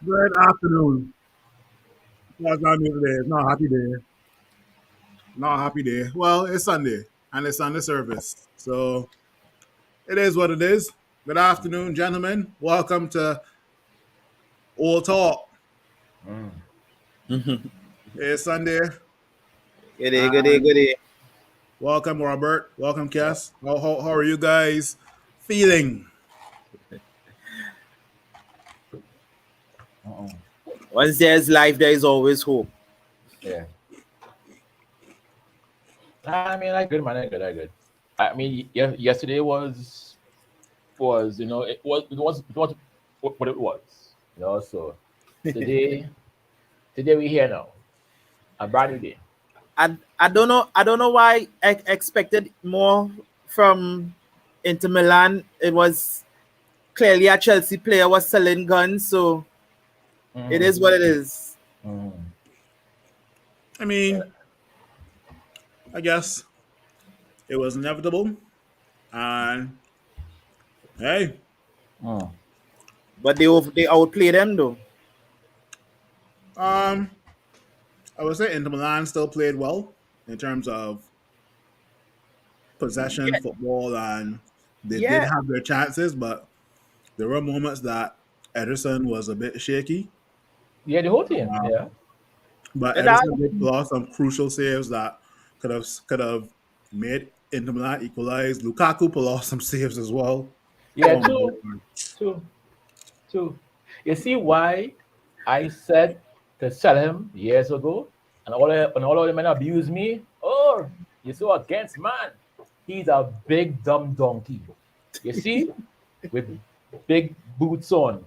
Good afternoon. What's on here today? It's not a happy day. Not a happy day. Well, it's Sunday and it's Sunday service. So it is what it is. Good afternoon, gentlemen. Welcome to Old Talk. It's Sunday. Good day, good day, good day. Welcome, Robert. Welcome, Cass. How are you guys feeling? Once there's life, there is always hope. Yeah. I mean, I good, man. I good. I mean, yesterday was it was what it was. So today we here now. A brand new day. I don't know why I expected more from Inter Milan. It was clearly a Chelsea player was selling guns, so it is what it is. I mean, I guess it was inevitable. And hey, But they outplayed them though. I would say Inter Milan still played well in terms of possession, football, and they did have their chances, but there were moments that Ederson was a bit shaky. Yeah, the whole team. But Ederson did pull off some crucial saves that could have made Inter Milan equalize. Lukaku pulled off some saves as well. Yeah, two. You see why I said to sell him years ago, and all of the men abuse me. Oh, you so against man. He's a big dumb donkey. You see, with big boots on.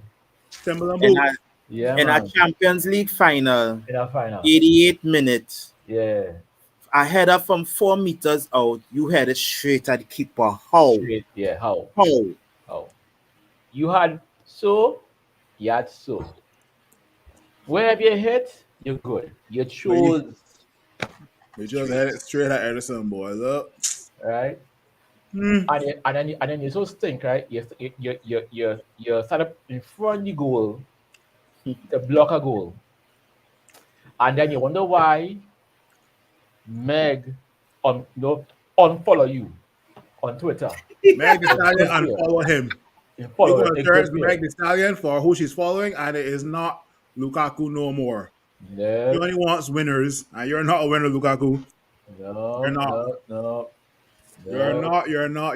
Timberland boots. In a Champions League final. In a final. 88 minutes. Yeah. A header from 4 meters out. You had it straight at the keeper. How? Straight, yeah. How? How? You had so. Wherever you hit, you're good. You chose. You chose to hit it straight at Ederson, boy. Look. Right. And then you so stink, right? You start up in front of the goal to block a goal. And then you wonder why Meg unfollow you on Twitter. Meg the Stallion unfollow him. You're going to search Meg the Stallion for who she's following, and it is not Lukaku no more. No. He only wants winners, and you're not a winner, Lukaku. No, you're not. No. You're not.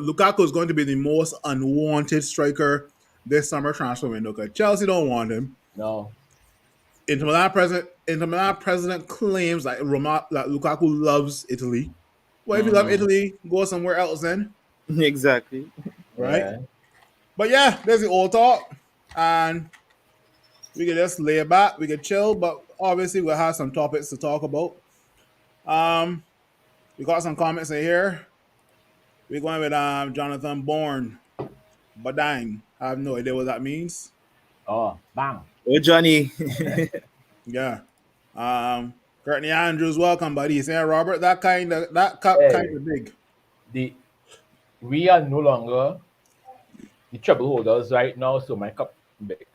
Lukaku is going to be the most unwanted striker this summer transfer window because Chelsea don't want him. No. Inter Milan president claims that Lukaku loves Italy. Well, if you love Italy, go somewhere else then. Exactly. Right? Yeah. But yeah, there's the old talk. And we can just lay back, we can chill, but obviously we'll have some topics to talk about. We got some comments in here. We're going with Jonathan Bourne. Badang. I have no idea what that means. Oh, bang. Oh, Johnny. Yeah. Courtney Andrews, welcome, buddy. He's saying, Robert, that cup kind of big. We are no longer the treble holders right now, so my cup is big.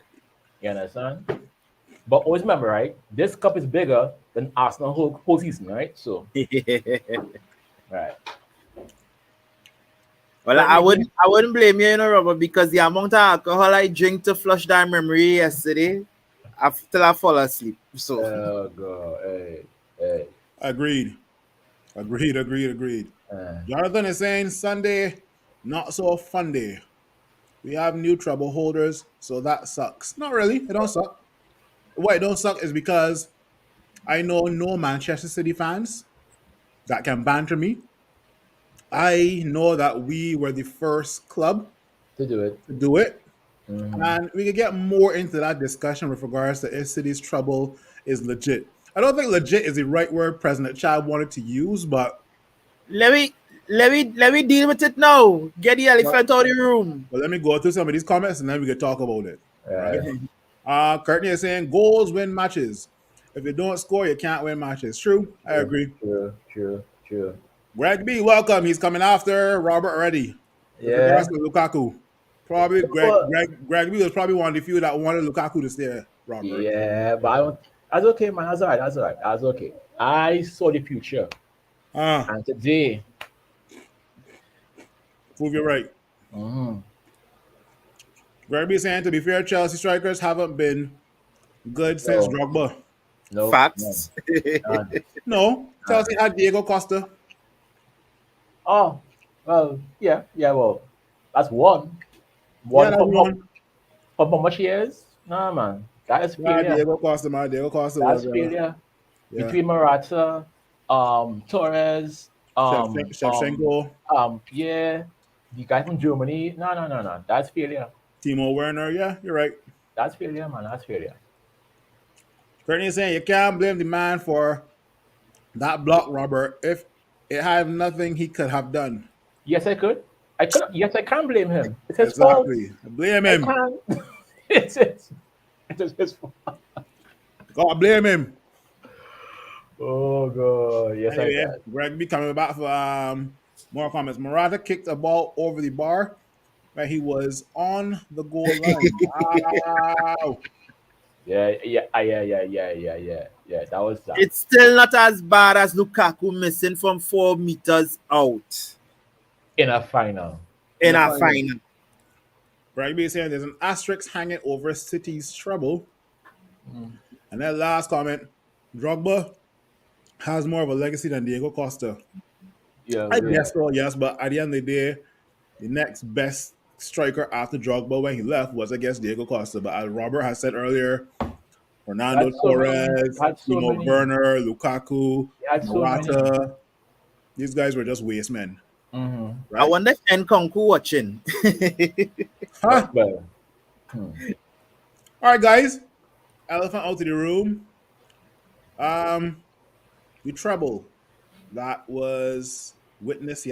You understand? But always remember, right? This cup is bigger than Arsenal whole season, right? So, right. Well, I wouldn't blame you, Robert, because the amount of alcohol I drink to flush that memory yesterday, till I fall asleep. So. Oh God, hey. Agreed. Jonathan is saying Sunday, not so fun day. We have new trouble holders, so that sucks. Not really. It don't suck. What it don't suck is because I know no Manchester City fans that can banter me. I know that we were the first club to do it. Mm-hmm. And we could get more into that discussion with regards to if City's trouble is legit. I don't think legit is the right word President Chad wanted to use, but let me deal with it now. Get the elephant out of the room. Well, let me go through some of these comments and then we can talk about it. Right? Courtney is saying goals win matches. If you don't score, you can't win matches. True, I True, agree. true, true, true. Greg B, welcome. He's coming after Robert already. With regards Yeah. to Lukaku, probably But Greg B was probably one of the few that wanted Lukaku to stay. Robert, yeah, but I don't. That's okay, man. That's all right. That's all right. That's okay. I saw the future, ah, and today, prove you're right. mm, Greg B saying to be fair, Chelsea strikers haven't been good since no, Drogba. no, none, Facts. none, No, none. Chelsea had Diego Costa. Oh, well, yeah, yeah. Well, that's one. Yeah, One that's one. for how much years? Nah, man. That is Yeah, failure. Diego Costa, man. Diego Costa was That's failure. yeah. Between Morata, Torres, Shevchenko, yeah, the guy from Germany. No, no, no, no. That's failure. Timo Werner. Yeah, you're right. That's failure, man. That's failure. Courtney is saying you can't blame the man for that block, Robert. If it had nothing he could have done. Yes, I could. I could. Yes, I can blame him. It's his fault. Exactly. Blame I him. can. it's his. It is his fault. God blame him. Oh god. Yes, I Anyway, can. Greg B coming back for more comments. Morata kicked a ball over the bar when he was on the goal line. Wow. Yeah, yeah, yeah. That was that. It's still not as bad as Lukaku missing from 4 meters out In a final. In in the a final. final. Greg B is saying there's an asterisk hanging over City's treble. Mm. And then last comment, Drogba has more of a legacy than Diego Costa. Yeah, I yeah. guess so, yes, but at the end of the day, the next best striker after Drogba when he left was, I guess, Diego Costa. But as Robert has said earlier, Fernando Had so many. Torres, Had so Timo many. Werner, Lukaku, He had so many. Morata, these guys were just waste men, Mm-hmm. I right? wonder if Nkunku watching. Huh? Well, hmm. All right, guys. Elephant out of the room. The treble that was witnessed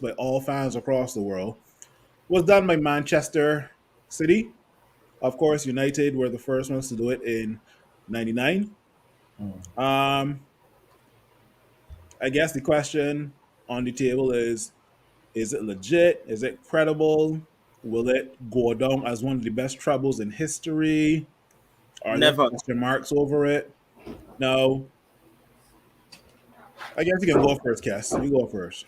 by all fans across the world was done by Manchester City. Of course, United were the first ones to do it in '99. Hmm. Um, I guess the question on the table is it legit? Is it credible? Will it go down as one of the best trebles in history? Are there Never. question marks over it? No. I guess you can go first, Cass. You go first.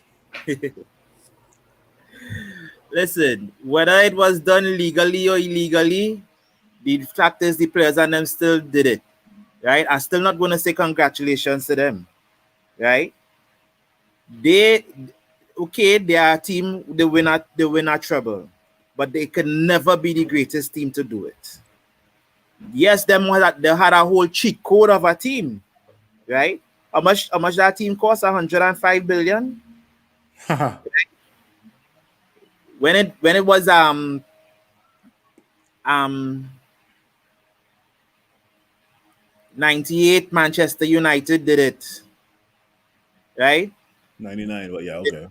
Listen, whether it was done legally or illegally, the fact is the players and them still did it. Right? I'm still not going to say congratulations to them. Right? They okay, they are a team, they win a treble, but they can never be the greatest team to do it. Yes, they had a whole cheat code of a team, right? How much that team cost? 105 billion. When it was um 98, Manchester United did it, right? 99, but yeah, It- okay.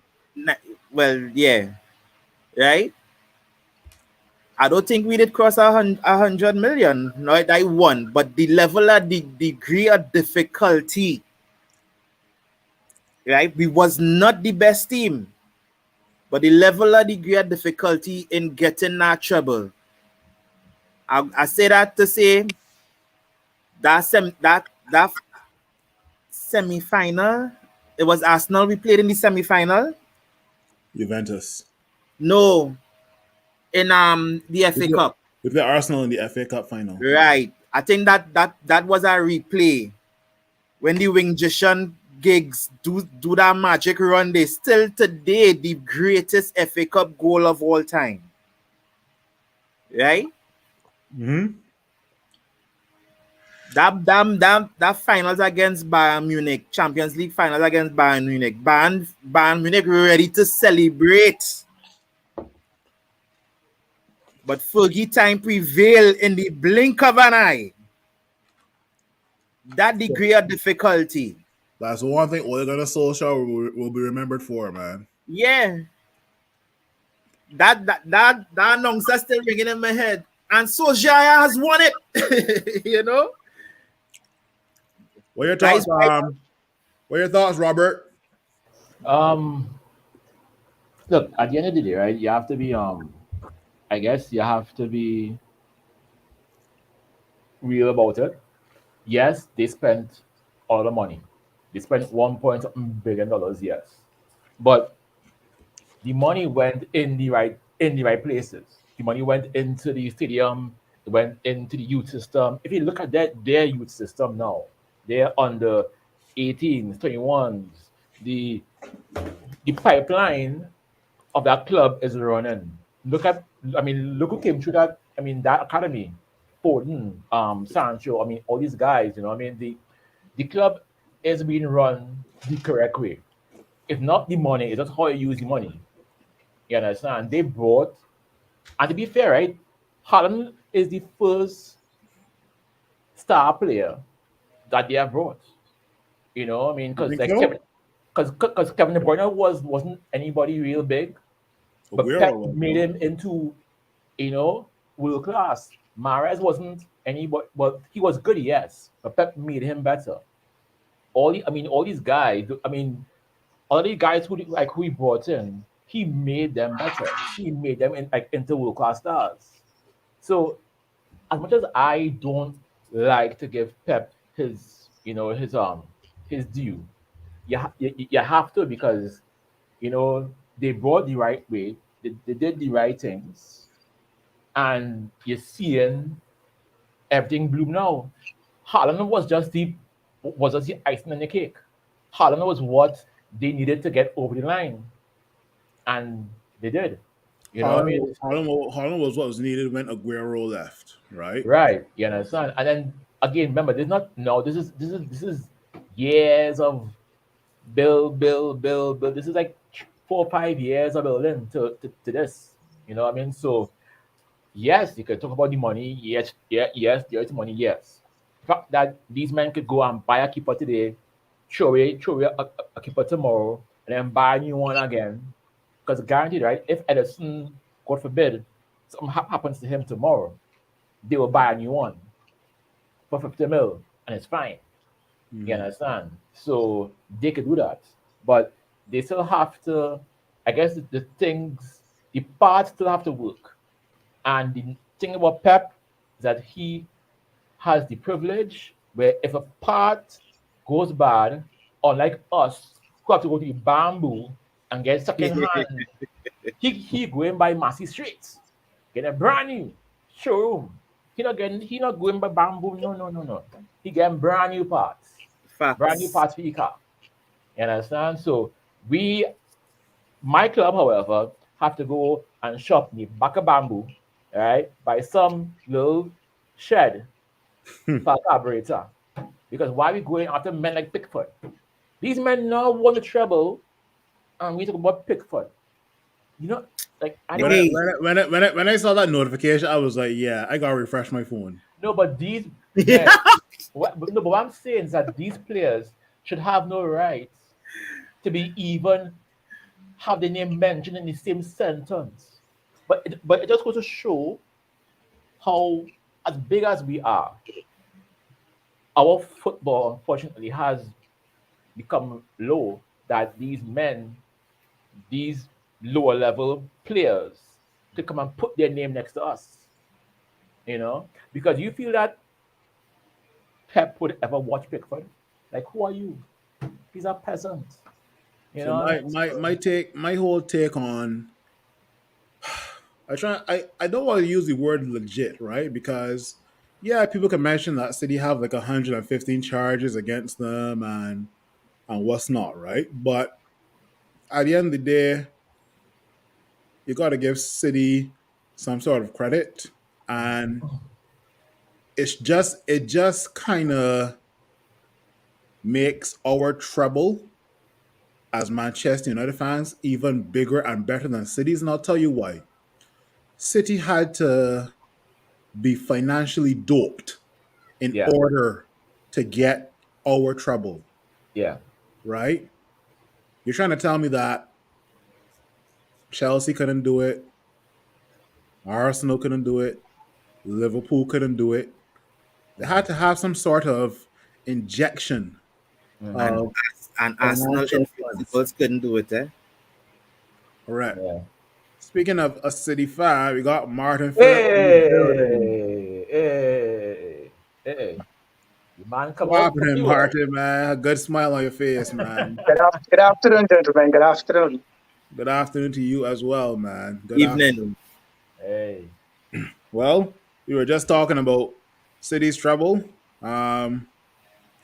well, yeah, right. I don't think we did cross 100 million. No, I won, but the level of the degree of difficulty, right? We was not the best team, but the level of degree of difficulty in getting that trouble. I say that to say that semi-final, it was Arsenal we played in the semi-final. Juventus. No, in the We FA played, Cup. we played Arsenal in the FA Cup final. Right. I think that was a replay when the Wingjian gigs do that magic run. They still today the greatest FA Cup goal of all time. Right? Mm-hmm. That finals against Bayern Munich, Champions League finals against Bayern Munich. Bayern Munich ready to celebrate. But Fergie time prevailed in the blink of an eye. That degree of difficulty. That's the one thing Ole Gunnar Solskjaer will be remembered for, man. Yeah. That announcer still ringing in my head. and Solskjaer has won it. You know, What are your that is thoughts? why. What are your thoughts, Robert? Um, Look, at the end of the day, right? You have to be I guess you have to be real about it. Yes, they spent all the money. They spent 1 point something billion, yes. But the money went in the right places. The money went into the stadium, it went into the youth system. If you look at their youth system now, they're under 18s, 21s. The pipeline of that club is running. Look at, I mean, look who came through that. I mean, that academy, Foden, Sancho. I mean, all these guys. You know, I mean, the club is being run the correct way. If not the money, it's just how you use the money. You understand? They brought, and to be fair, right, Holland is the first star player that they have brought. You know, I mean, You because think like so? because Kevin De Bruyne wasn't anybody real big, but Aguero Pep was made though. him into, world class. Mahrez wasn't anybody, but he was good, yes. But Pep made him better. All these guys. I mean, all the guys who he brought in, he made them better. He made them into world class stars. So as much as I don't like to give Pep his due, you have to, because they brought the right way, they did the right things, and you're seeing everything bloom now. Haaland was just the icing on the cake. Haaland was what they needed to get over the line, and they did. You know what I mean? Holland was what was needed when Aguero left, right? Right. You understand? And then again, remember, this is not no. This is years of build. This is like 4 or 5 years of building to this. You know what I mean? So yes, you can talk about the money. Yes, yeah, yes, there's money. Yes, the fact that these men could go and buy a keeper today, throw away a keeper tomorrow, and then buy a new one again, because guaranteed, right? If Edison, God forbid, something happens to him tomorrow, they will buy a new one for 50 mil, and it's fine. You Mm-hmm. understand? So they could do that, but they still have to. I guess the parts still have to work. And the thing about Pep is that he has the privilege where if a part goes bad, unlike us who have to go to the bamboo and get second hand, he going by Massey Street, get a brand new showroom. He not going by bamboo. No. He getting brand new Facts. parts for your car. You understand? So we, my club, however, have to go and shop in the back of bamboo, right, by some little shed for a carburetor. Because why we going after men like Pickford? These men now won the treble, and we talk about Pickford. You know, like I When don't I Hey. when I, when I when I when I saw that notification, I was like, yeah, I gotta refresh my phone. know, but these Yeah. men, no, but what I'm saying is that these players should have no rights to be even have their name mentioned in the same sentence. But it just goes to show how, as big as we are, our football unfortunately has become low, that these men, these lower level players, could come and put their name next to us. Because you feel that Pep would ever watch Pickford? Like, who are you? He's a peasant. You So know what I my mean? my So, my take my whole take on I don't want to use the word legit, right? Because yeah, people can mention that City have like 115 charges against them and what's not, right? But at the end of the day, you got to give City some sort of credit, and it just kind of makes our trouble as Manchester United fans even bigger and better than City's, and I'll tell you why. City had to be financially doped in yeah, order to get our trouble, yeah. right? You're trying to tell me that Chelsea couldn't do it, Arsenal couldn't do it, Liverpool couldn't do it. They had to have some sort of injection Mm-hmm. And of and Arsenal financial funds. Invincibles couldn't do it, eh? Correct. Yeah. Speaking of a City fan, we got Martin Phillips in the building. Hey, hey, hey. The man come What out happening, pretty well. Martin, man? A good smile on your face, man. Good afternoon, gentlemen. Good afternoon. Good afternoon to you as well, man. Good afternoon. Evening. Hey. Well, we were just talking about City's trouble, um,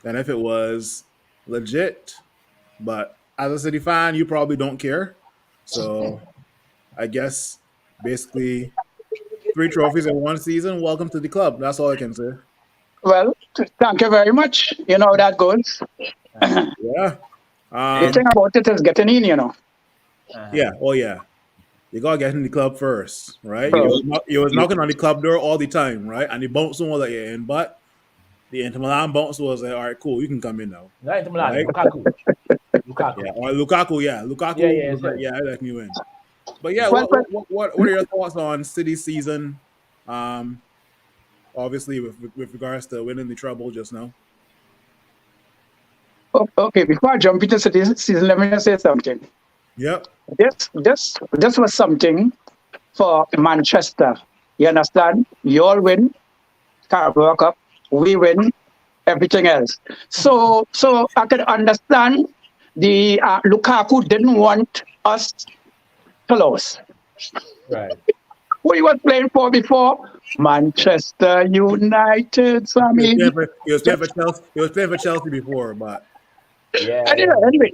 and if it was legit, but as a City fan, you probably don't care. So I guess basically 3 trophies in one season. Welcome to the club. That's all I can say. Well, thank you very much. You know how that goes. Uh-huh. The Yeah. Hey. thing about it is getting in. Uh-huh. Yeah. Oh yeah. You gotta get in the club first, right? You So, You was you knocking on the club door all the time, right? And the bouncer was like, yeah, in, but the Inter Milan bouncer was like, all right, cool, you can come in now, Not Inter Milan, right? Lukaku. Yeah. Lukaku. Or Lukaku, yeah, Yeah, Lukaku yeah, was like, sir. yeah, I let you in. But yeah, well, well, what are your thoughts on City season? Um, obviously with regards to winning the treble just now. okay. Before I jump into this season, let me just say something. Yep. This was something for Manchester. You understand? You all win Carabao Cup. We win everything else. So I can understand the Lukaku didn't want us to lose. Right. Who he was playing for before? Manchester United. So I mean, He was playing just for Chelsea. He was playing for Chelsea before, but Yeah. anyway.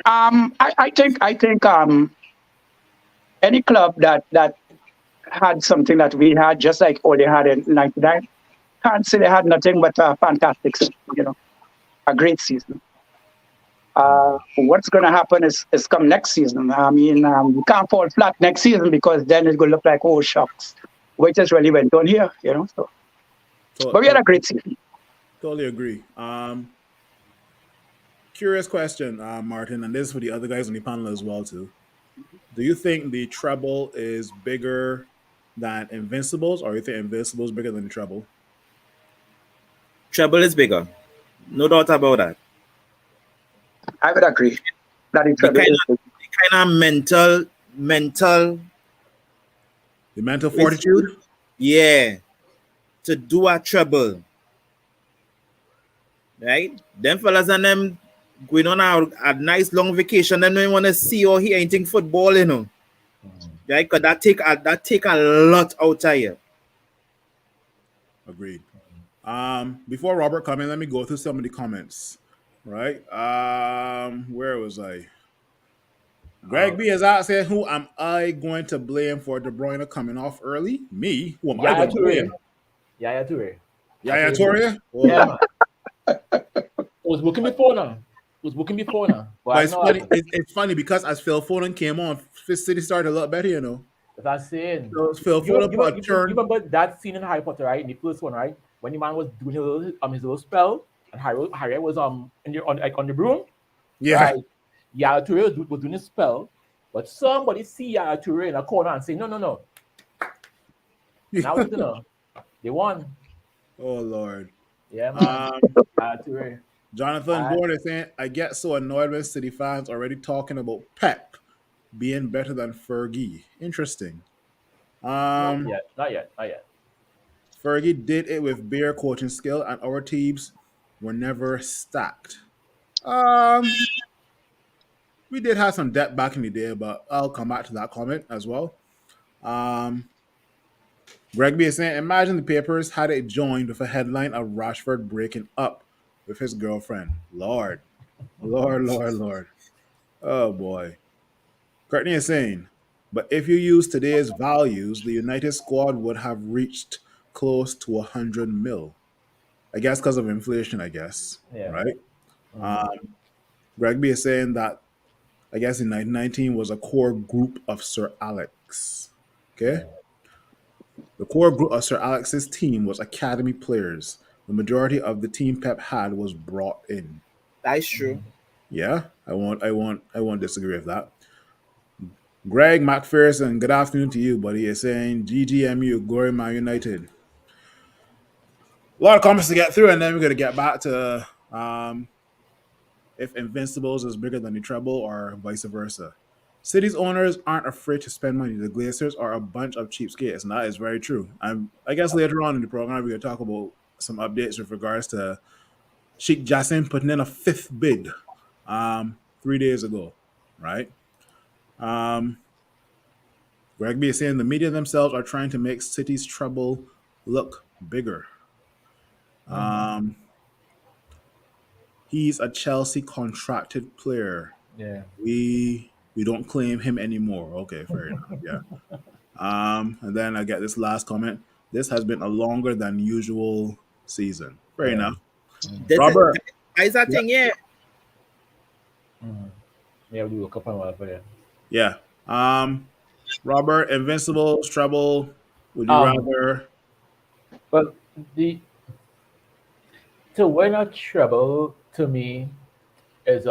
I think any club that had something that we had, just like all they had in '99, can't say they had nothing but a fantastic season, a great season. What's going to happen is come next season. I mean, you can't fall flat next season because then it's going to look like, oh, shucks, we just really went on here. So, to, but we had to, a great season. totally agree. Curious question, Martin, and this is for the other guys on the panel as well too. Do you think the treble is bigger than Invincibles, or you think Invincibles bigger than the treble? Treble is bigger. No doubt about that. I would agree that it's The a, kind it's, of the kind of mental The mental is fortitude. yeah to do a treble, right? Them fellas and them going on a nice long vacation, then they want to see or hear anything football. Mhm. Right? Cause that take a lot out of you. Agreed. Before Robert come in, let me go through some of the comments. Right. Where was I? Greg B has asked here, who am I going to blame for De Bruyne coming off early? Me? Who am I Yaya going to Toure. blame? Yaya Toure. Yaya Yaya Toure move. Torre? Yeah, Oh. man. It was working before now. It was working before now. But But I it's know funny. happened. It's funny because as Phil Foden came on, Fifth City started a lot better. As I was saying. So Phil You, Foden you, put a you, you turn. remember that scene in Harry Potter, right? In the first one, right? When the man was doing his little spell and Harry was on the broom, Yeah. right? Yaya Toure was doing his spell, but somebody see Yaya Toure in a corner and say, no, no, no. And now you know they won. Oh Lord. Yeah, man. Um, Yaya Toure. Jonathan I, Bourne is saying, I get so annoyed when City fans already talking about Pep being better than Fergie. Interesting. not Um, yet, not yet, not yet. Fergie did it with bare coaching skill, and our teams were never stacked. Um, we did have some depth back in the day, but I'll come back to that comment as well. Um, Greg B is saying, imagine the papers had it joined with a headline of Rashford breaking up with his girlfriend. Lord, Lord, Lord, Lord. Oh boy. Courtney is saying, but if you use today's values, the United squad would have reached close to 100 mil. I guess because of inflation, I guess. Yeah. Right? Mm-hmm. Um, Greg B is saying that I guess in 1919 was a core group of Sir Alex. Okay? Yeah. The core group of Sir Alex's team was academy players. The majority of the team Pep had was brought in. That's true. Mm-hmm. Yeah, I won't disagree with that. Greg McPherson, good afternoon to you, buddy. Is saying GGMU, Glory Man United. A lot of comments to get through, and then we're gonna get back to if Invincibles is bigger than the Treble or vice versa. City's owners aren't afraid to spend money. The Glazers are a bunch of cheapskates, and that is very true. I guess later on in the program we're gonna talk about some updates with regards to Sheikh Jassim putting in a fifth bid 3 days ago, right? Um, Greg B is saying the media themselves are trying to make City's trouble look bigger. Um, he's a Chelsea contracted player. Yeah. We don't claim him anymore. Okay, fair enough. Yeah. And then I get this last comment. This has been a longer than usual season. Fair Yeah. enough. This Robert. is a Yeah. thing, yeah. Yeah, we do a couple of for you. Yeah. Robert, Invincibles, Treble. Would you Um, rather? but the to win a treble to me is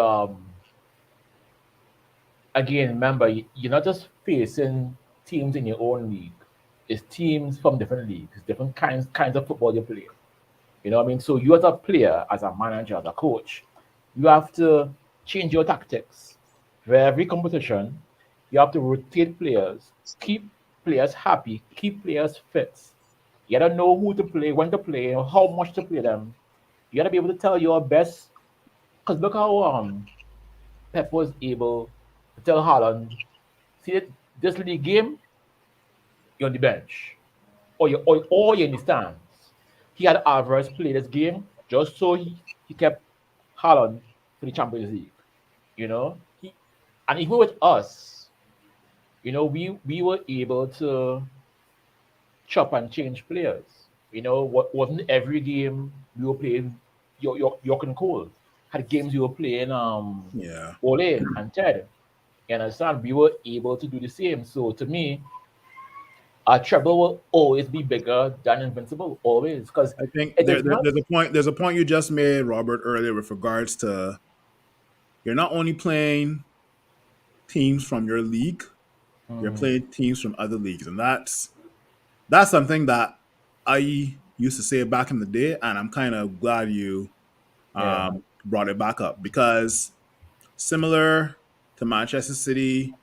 again, remember, you're not just facing teams in your own league. It's teams from different leagues, different kinds of football you play. You know what I mean? So you as a player, as a manager, as a coach, you have to change your tactics. For every competition, you have to rotate players, keep players happy, keep players fit. You gotta know who to play, when to play, how much to play them. You gotta be able to tell your best. Because look how Pep was able to tell Haaland, see it, this league game, you're on the bench. Or you're in the stands. He had Alvarez play this game just so he kept Haaland for the Champions League. You know? And even with us, we were able to chop and change players. What wasn't every game we were playing York and Cole. Had games we were playing Yeah. Ole and Ted. You understand? We were able to do the same. So to me, our treble will always be bigger than invincible, always, because I think it is not. there's a point. There's a point you just made, Robert, earlier with regards to you're not only playing teams from your league, you're Mhm. playing teams from other leagues, and that's something that I used to say back in the day, and I'm kind of glad you Yeah, brought it back up because similar to Manchester City,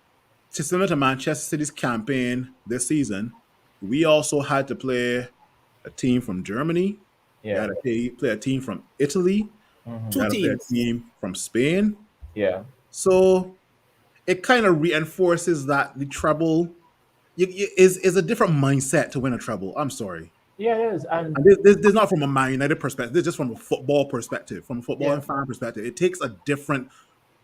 similar to Manchester City's campaign this season, we also had to play a team from Germany. We yeah, had to play a team from Italy. We Two hmm had to play a teams. team from Spain. yeah, So it kind of reinforces that the treble is a different mindset to win a treble. I'm sorry. yeah. It is, and And this not from a Man United perspective. This is just from a football perspective, from a football yeah, and fan perspective. It takes a different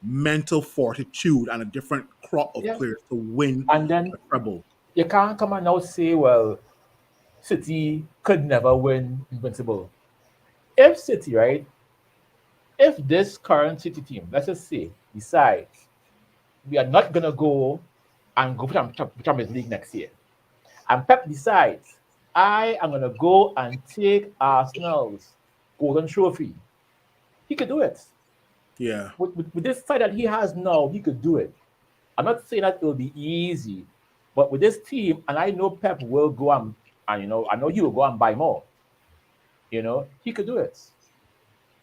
mental fortitude and a different crop of yeah. players to win And then a treble. you can't come and now say, well, City could never win invincible. If City, right? If this current City team, let's just say, decides we are not gonna go and go for Champions League next year, and Pep decides I am gonna go and take Arsenal's golden trophy, he could do it. Yeah, With this side that he has now, he could do it. I'm not saying that it will be easy, but with this team, and I know Pep will go and I know he will go and buy more. He could do it.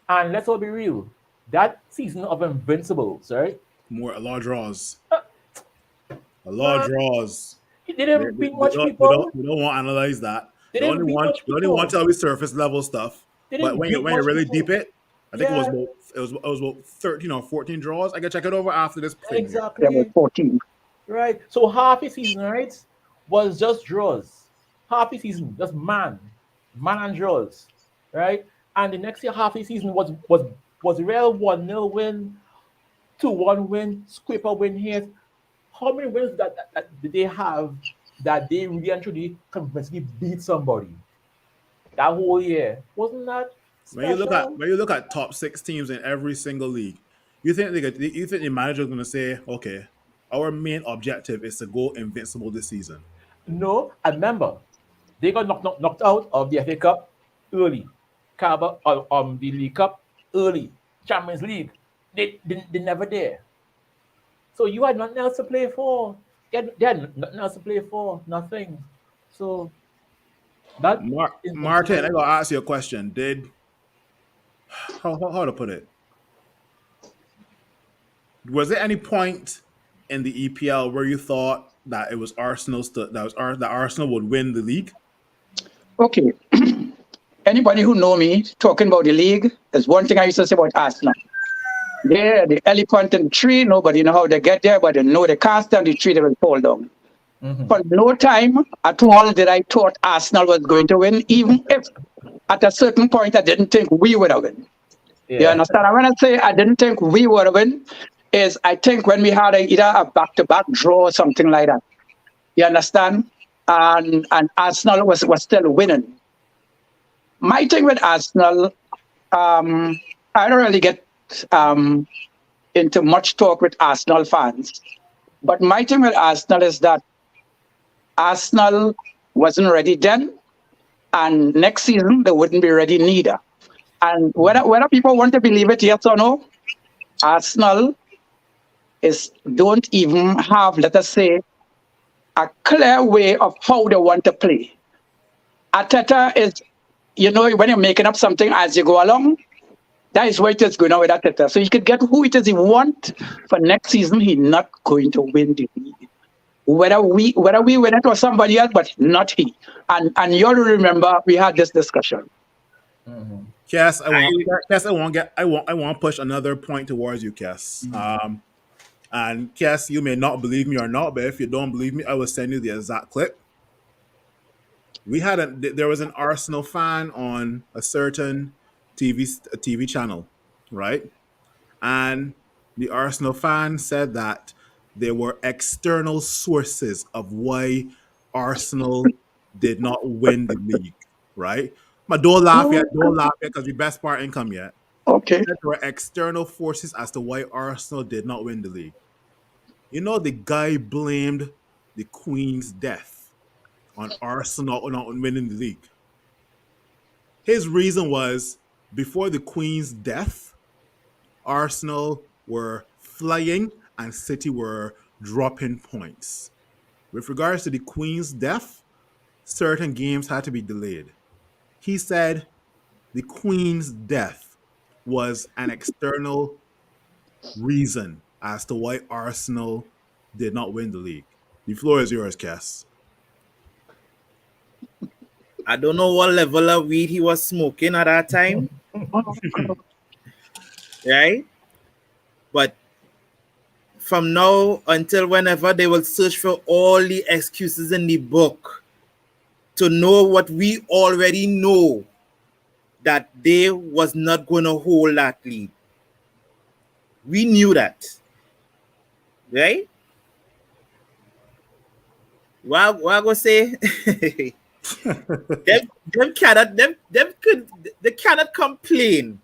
And let's all be real. That season of Invincibles, right? more a lot of draws, a lot of Man, draws. he They, didn't they, beat they much don't they don't people. they don't want to analyze that. They They only didn't beat want much they only want people. to tell you surface level stuff. They But didn't beat when you much really people. deep it, I think Yeah, it was about 13 or 14 draws. I can check it over after this thing here. There were exactly. 14. Right. So half a season, right, was just draws. Half a season, just man and draws, right? And the next year, half a season was real 1-0 win, 2-1 win, scraper win here. How many wins that did they have that they really and truly convincingly beat somebody that whole year? Wasn't that special? When you look at top six teams in every single league, you think the manager is going to say, okay, our main objective is to go invincible this season. No, I remember they got knocked out of the FA Cup early, the League Cup early, Champions League. They never there. So you had nothing else to play for. They had nothing else to play for. Nothing. So That in Martin, I particular, gotta ask you a question. Did how to put it? Was there any point in the EPL where you thought that it was that Arsenal would win the league? Okay. Anybody who know me talking about the league, there's one thing I used to say about Arsenal. They're the elephant in the tree. Nobody know how they get there, but they know they can't stand the tree, they will fall down. For no time at all did I thought Arsenal was going to win, even if at a certain point I didn't think we would have win. You yeah. understand? And when I say I didn't think we would have win, is I think when we had either a back-to-back draw or something like that. You understand? And Arsenal was still winning. My thing with Arsenal, I don't really get um, into much talk with Arsenal fans. But my thing with Arsenal is that Arsenal wasn't ready then, and next season they wouldn't be ready neither. And whether people want to believe it, yes or no, Arsenal don't even have, let us say, a clear way of how they want to play. Ateta is, when you're making up something as you go along, that is what it's going on with Ateta. So he could get who it is he want for next season. He's not going to win the league. Whether we win it or somebody else, but not he. And you all remember we had this discussion. Cass, I want to push another point towards you, Cass. And Cass, you may not believe me or not, but if you don't believe me, I will send you the exact clip. There was an Arsenal fan on a certain TV channel, right? And the Arsenal fan said that there were external sources of why Arsenal did not win the league, right? But don't laugh yet, because the best part ain't come yet. Okay. There were external forces as to why Arsenal did not win the league. You know, the guy blamed the Queen's death on Arsenal not winning the league. His reason was before the Queen's death, Arsenal were flying and City were dropping points. With regards to the Queen's death, certain games had to be delayed. He said the Queen's death was an external reason as to why Arsenal did not win the league. The floor is yours, Cass. I don't know what level of weed he was smoking at that time, right? But from now until whenever they will search for all the excuses in the book to know what we already know, that they was not going to hold that lead. We knew that, right? What I go say? They cannot complain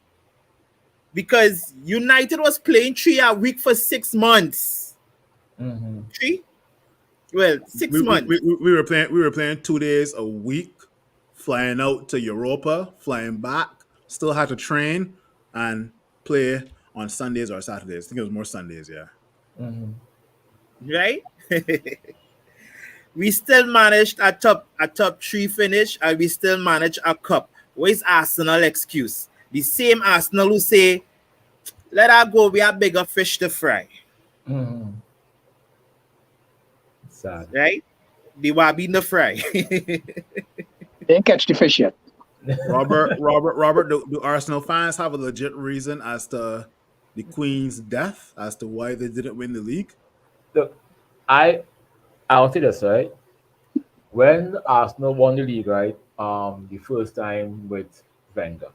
because United was playing 3 a week for 6 months. 3? Well, 6 months. We were playing 2 days a week, flying out to Europa, flying back, still had to train and play on Sundays or Saturdays. I think it was more Sundays, yeah. Right? We still managed a top 3 finish and we still managed a cup. What is Arsenal excuse? The same Arsenal who say, let her go, we have bigger fish to fry. Sad. Right? The wabi in the fry. They ain't catch the fish yet. Robert, do Arsenal fans have a legit reason as to the Queen's death, as to why they didn't win the league? Look, I'll say this, right? When Arsenal won the league, right, the first time with Wenger,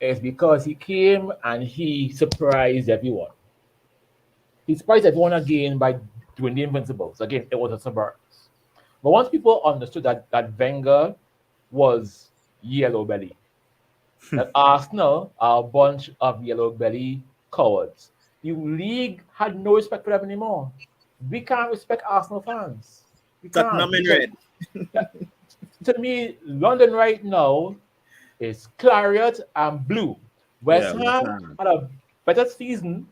it's because he came and he surprised everyone. He surprised everyone again by doing the Invincibles. Again, it was a surprise. But once people understood that Wenger was yellow belly, that Arsenal are a bunch of yellow belly cowards, the league had no respect for them anymore. We can't respect Arsenal fans. We can't. Tottenham in red. To me, London right now is claret and blue. West Ham had a better season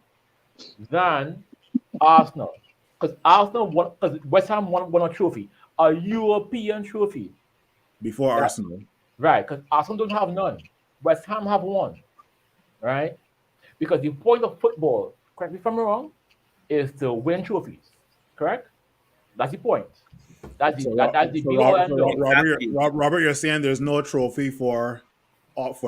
than Arsenal. Because West Ham won a trophy, a European trophy. before That, Arsenal. right, because Arsenal don't have none. West Ham have one, right? Because the point of football, correct me if I'm wrong, is to win trophies. Correct? That's the point. That's the So be all Robert, and all. Exactly. Robert, you're saying there's no trophy for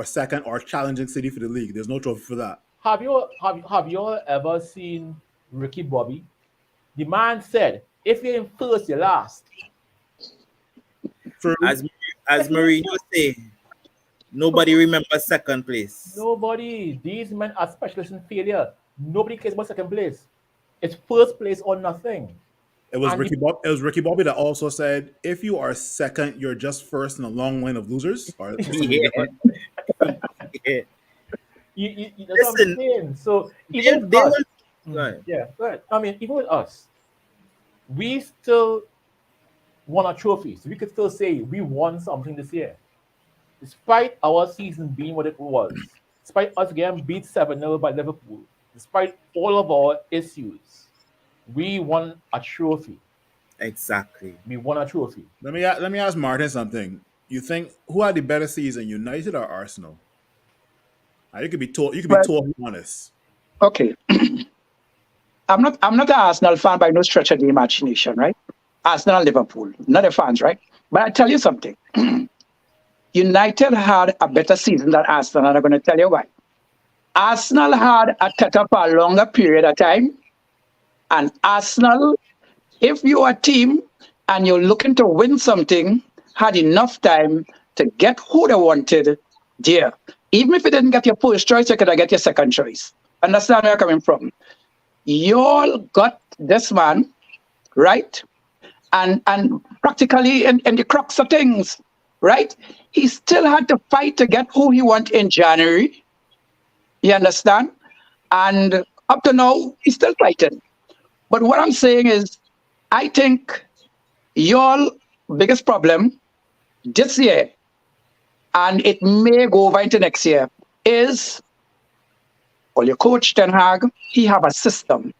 second or challenging City for the league. There's no trophy for that. Have you all ever seen Ricky Bobby? The man said, "If you're in first, you're last." True. As Mourinho say, nobody remembers second place. Nobody. These men are specialists in failure. Nobody cares about second place. It's first place or nothing. And the, It was Ricky Bobby that also said, if you are second, you're just first in a long line of losers, or something Yeah, different. yeah. that's what I'm Listen, saying. So even they with they us, want. Right. yeah, right. I mean, even with us, we still won a trophy. So we could still say we won something this year. Despite our season being what it was, despite us getting beat 7-0 by Liverpool, despite all of our issues, we won a trophy. Exactly. We won a trophy. Let me ask Martin something. You think who had the better season, United or Arsenal? You could be told. You could be Well, totally honest. okay. I'm not an Arsenal fan by no stretch of the imagination, right? Arsenal, Liverpool, not the fans, right? But I tell you something. United had a better season than Arsenal, and I'm going to tell you why. Arsenal had a setup for a longer period of time, and Arsenal, if you're a team and you're looking to win something, had enough time to get who they wanted there. Even if you didn't get your first choice, you could have get your second choice. Understand where I'm coming from? You all got this man, right? And practically in the crux of things, right? He still had to fight to get who he want in January. You understand? And up to now, he's still fighting. But what I'm saying is, I think your biggest problem this year, and it may go over into next year, is well, your coach Ten Hag, he have a system.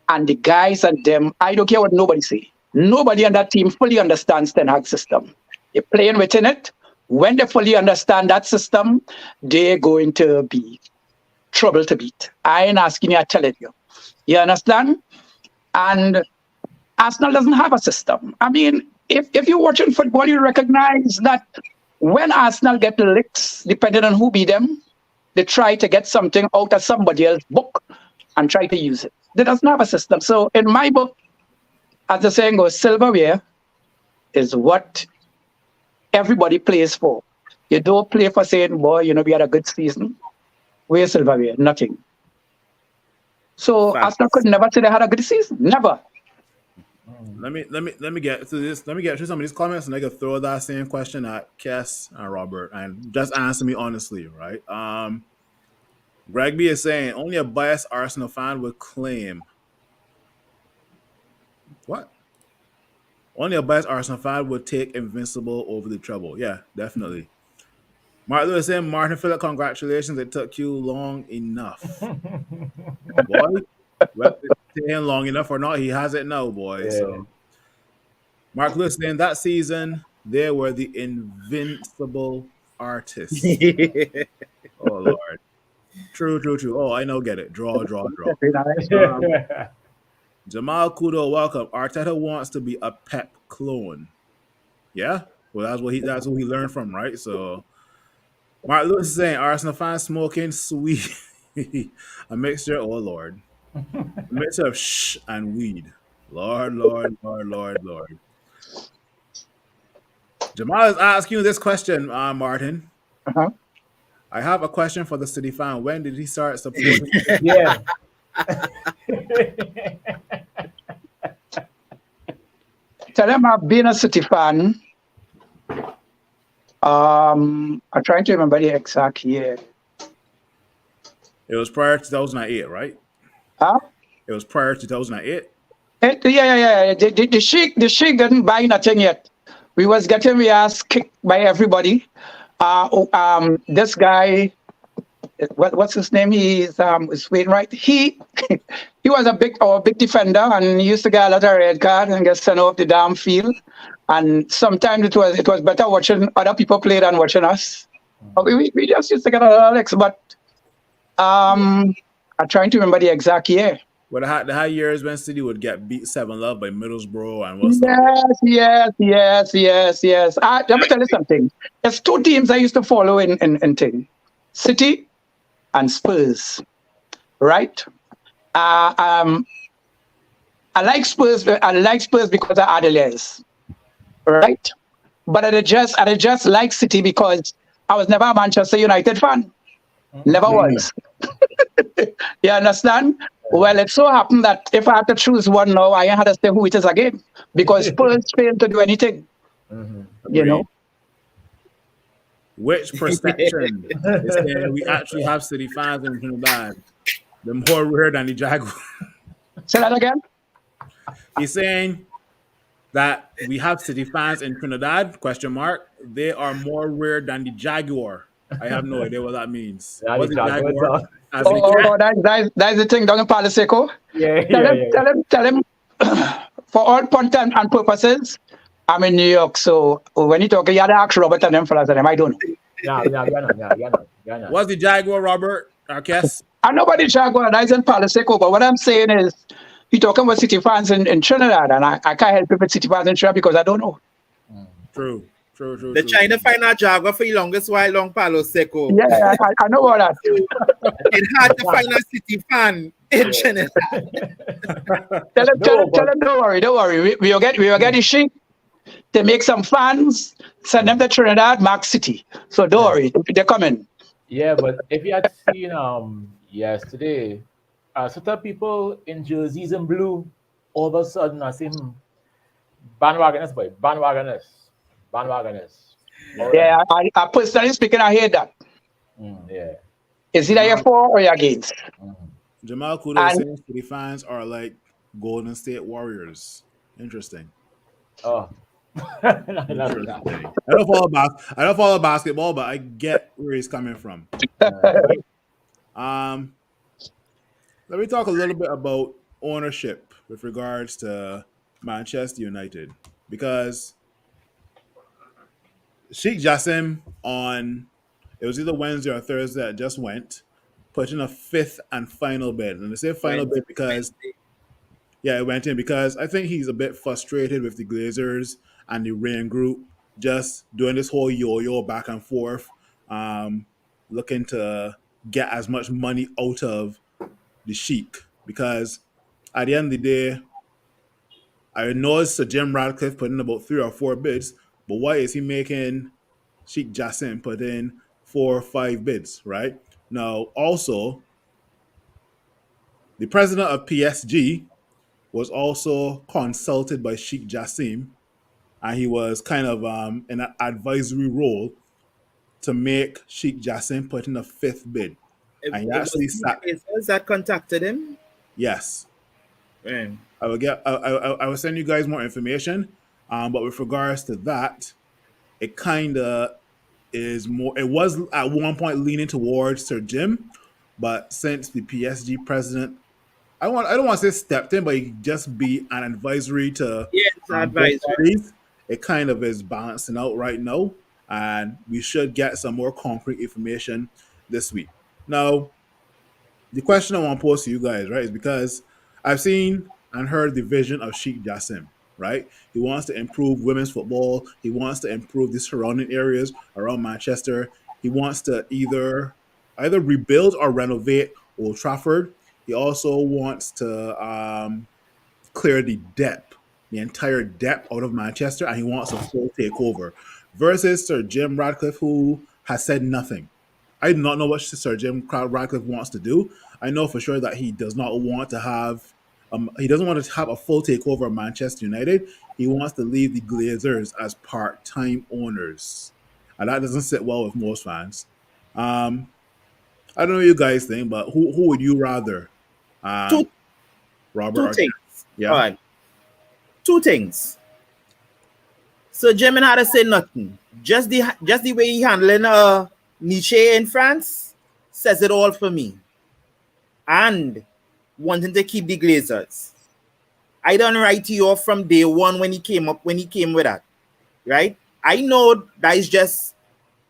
And the guys and them, I don't care what nobody say. Nobody on that team fully understands Ten Hag's system. They're playing within it. When they fully understand that system, they're going to be trouble to beat. I ain't asking you, I'm telling you. You understand? And Arsenal doesn't have a system. I mean, if you're watching football, you recognize that when Arsenal get licks, depending on who beat them, they try to get something out of somebody else's book and try to use it. They doesn't have a system. So in my book, as the saying goes, silverware is what everybody plays for. You don't play for saying, boy, we had a good season. Where's silverware? Nothing. So Facts. Arsenal could never say they had a good season. Never. Let me get to this. Let me get through some of these comments, and I can throw that same question at Kes and Robert, and just answer me honestly, right? Greg B is saying only a biased Arsenal fan would claim what? Only a biased Arsenal fan would take Invincible over the Treble. Yeah, definitely. Martin Lewis saying, Martin Phillip, congratulations. It took you long enough. Boy, whether it's taking long enough or not, he has it now, boy. Yeah. So, Mark Lewis saying that season, they were the invincible artists. Oh, Lord. True. Oh, I know, get it. Draw. Jamal Kudo, welcome. Arteta wants to be a Pep clone. Yeah? Well, that's what he learned from, right? So, Mark Lewis is saying Arsenal fans smoking sweet. A mixture, oh Lord. A mixture of shh and weed. Lord. Jamal is asking you this question, Martin. Uh-huh. I have a question for the City fan. When did he start supporting? Yeah. Tell them I've been a City fan. I'm trying to remember the exact year. It was prior to 2008, right? Huh? It was prior to 2008. Yeah. The Sheikh didn't buy nothing yet. We was getting our ass kicked by everybody. This guy, what's his name? He's Sweden, right? He he was a big defender and he used to get a lot of red card and get sent off the damn field. And sometimes it was better watching other people play than watching us. We just used to get Alex, but I'm trying to remember the exact year. Well, the high years when City would get beat 7-love by Middlesbrough and what's not. Yes. Let me tell you something. There's two teams I used to follow in thing. City and Spurs. Right? I like Spurs. I like Spurs because of Adelaide's. Right? But I just like City because I was never a Manchester United fan. Never was. You understand? Well, it so happened that if I had to choose one now, I had to say who it is again because Spurs failed to do anything. You know. Which perception is saying we actually have City fans in Trinidad? They're more rare than the Jaguar. Say that again. He's saying that we have City fans in Trinidad? Question mark. They are more rare than the Jaguar. I have no idea what that means. Yeah, What's the the Jaguars Jaguar? are- That's the thing down in Paliseco. Tell him for all point and purposes, I'm in New York. So when you talk, you have to ask Robert and them fellas and them. I don't know. Yeah. What's the Jaguar, Robert? Guess. I know about the Jaguar, that's in Paliseco, but what I'm saying is, you're talking about City fans in Trinidad, and I can't help you with City fans in Trinidad because I don't know. True. The China final Jaguar for the longest while long Palo Seco. Yeah, I know about that. It had to find a City fan in Trinidad. Tell him, don't worry. We will get the sheet. They make some fans, send them to Trinidad, Mark City. So don't worry, they're coming. Yeah, but if you had seen yesterday, certain people in jerseys in blue, all of a sudden I see bandwagoners. Yeah, I personally speaking, I hear that. Yeah. Is either you're for or you're against? Jamal Kudo is saying City fans are like Golden State Warriors. Interesting. Oh. Interesting. I don't follow basketball, but I get where he's coming from. Let me talk a little bit about ownership with regards to Manchester United, because Sheikh Jassim it was either Wednesday or Thursday that just went, put in a fifth and final bid. And I say final bid because, it went in because I think he's a bit frustrated with the Glazers and the Rain Group just doing this whole yo-yo back and forth, looking to get as much money out of the Sheikh. Because at the end of the day, I know Sir Jim Radcliffe put in about 3 or 4 bids, but why is he making Sheikh Jassim put in 4 or 5 bids, right? Now, also, the president of PSG was also consulted by Sheikh Jassim, and he was kind of in an advisory role to make Sheikh Jassim put in a 5th bid. And he actually sat. That contacted him? Yes. Right. I will send you guys more information. But with regards to that, it kind of is more. It was at one point leaning towards Sir Jim, but since the PSG president, I don't want to say stepped in, but he just be an advisory to advisory. parties. It kind of is balancing out right now, and we should get some more concrete information this week. Now, the question I want to pose to you guys, right, is because I've seen and heard the vision of Sheikh Jassim, right? He wants to improve women's football. He wants to improve the surrounding areas around Manchester. He wants to either rebuild or renovate Old Trafford. He also wants to clear the entire depth out of Manchester, and he wants a full takeover. Versus Sir Jim Radcliffe, who has said nothing. I do not know what Sir Jim Radcliffe wants to do. I know for sure that he does not want to have he doesn't want to have a full takeover of Manchester United. He wants to leave the Glazers as part-time owners. And that doesn't sit well with most fans. I don't know what you guys think, but who would you rather? Robert? Two things. Yeah. All right. 2 things. So Jim had to say nothing. Just the way he handling Nietzsche in France says it all for me. And wanting to keep the Glazers. I done write you off from day one when he came with that. right? I know that is just,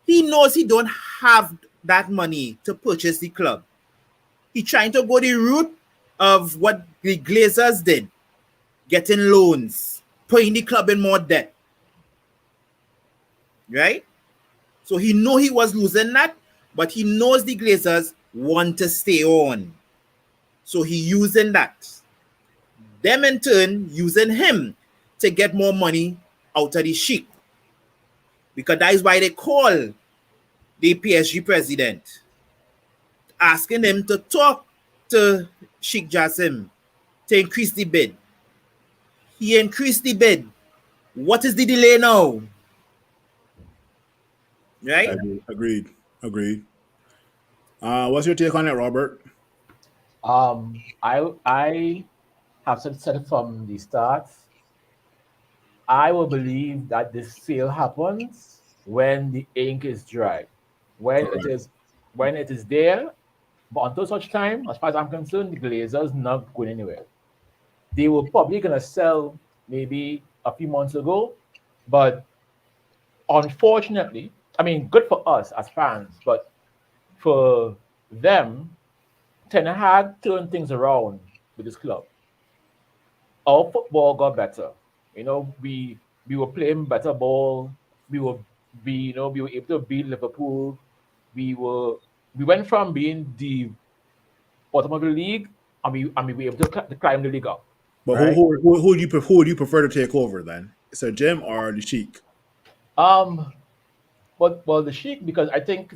he knows he don't have that money to purchase the club. He trying to go the route of what the Glazers did, getting loans, putting the club in more debt, right? So he know he was losing that, but he knows the Glazers want to stay on. So he using that. Them in turn using him to get more money out of the Sheikh. Because that is why they call the PSG president, asking him to talk to Sheikh Jassim to increase the bid. He increased the bid. What is the delay now? Right? Agreed. What's your take on it, Robert? I have said it from the start. I will believe that this sale happens when the ink is dry, when it Correct. is when it is there. But until such time, as far as I'm concerned, the Glazers not going anywhere. They were probably gonna sell maybe a few months ago, but unfortunately, I mean, good for us as fans, but for them, Ten Hag turned things around with this club. Our football got better. You know, we were playing better ball. We were we were able to beat Liverpool. We were we went from being the bottom of the league, and we were able to, to climb the league up, But right? who would you prefer to take over then? So Jim or the Sheik? Um, but well, the Sheik, because I think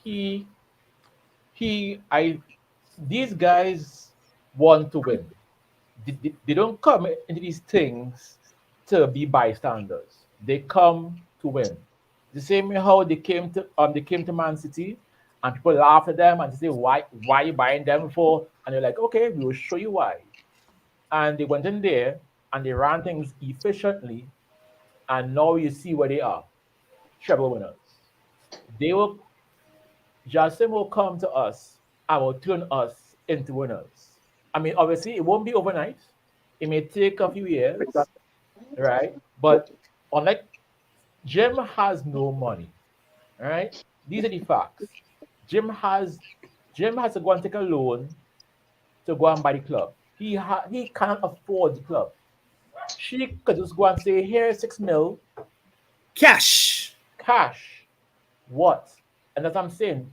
he I these guys want to win. They don't come into these things to be bystanders. They come to win. The same way how they came to Man City and people laugh at them and say why are you buying them for, and they're like, okay, we will show you why. And they went in there and they ran things efficiently, and now you see where they are, treble winners. They will Justin will come to us and will turn us into winners. I mean, obviously, it won't be overnight. It may take a few years, right? But unlike Jim has no money, all right? These are the facts. Jim has Jim has to go and take a loan to go and buy the club. He cannot afford the club. She could just go and say, "Here's 6 mil Cash. cash." What? And that's what I'm saying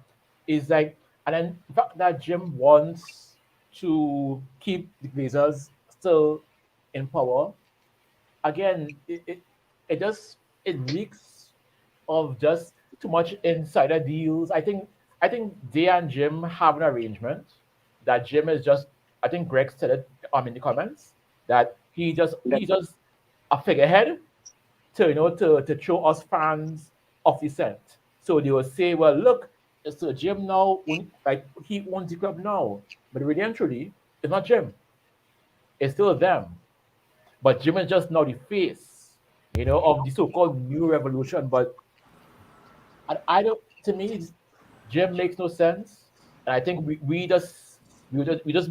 is like, and then the fact that Jim wants to keep the Glazers still in power, again, it just it reeks of just too much insider deals. I think they and Jim have an arrangement that Jim is just, I think Greg said it in the comments, that he's just a figurehead to to show us fans of the scent. So they will say, well, look, it's Jim now, like he owns the club now. But really and truly, it's not Jim. It's still them. But Jim is just now the face, of the so-called new revolution. But I don't. To me, Jim makes no sense, and I think we just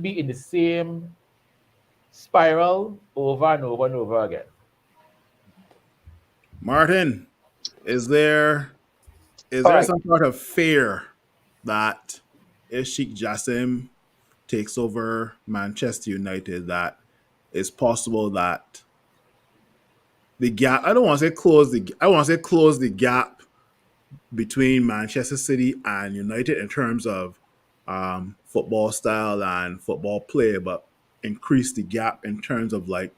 be in the same spiral over and over and over again. Martin, is there All right. some sort of fear that if Sheikh Jassim takes over Manchester United, that it's possible that the gap, I don't want to say close the gap between Manchester City and United in terms of football style and football play, but increase the gap in terms of like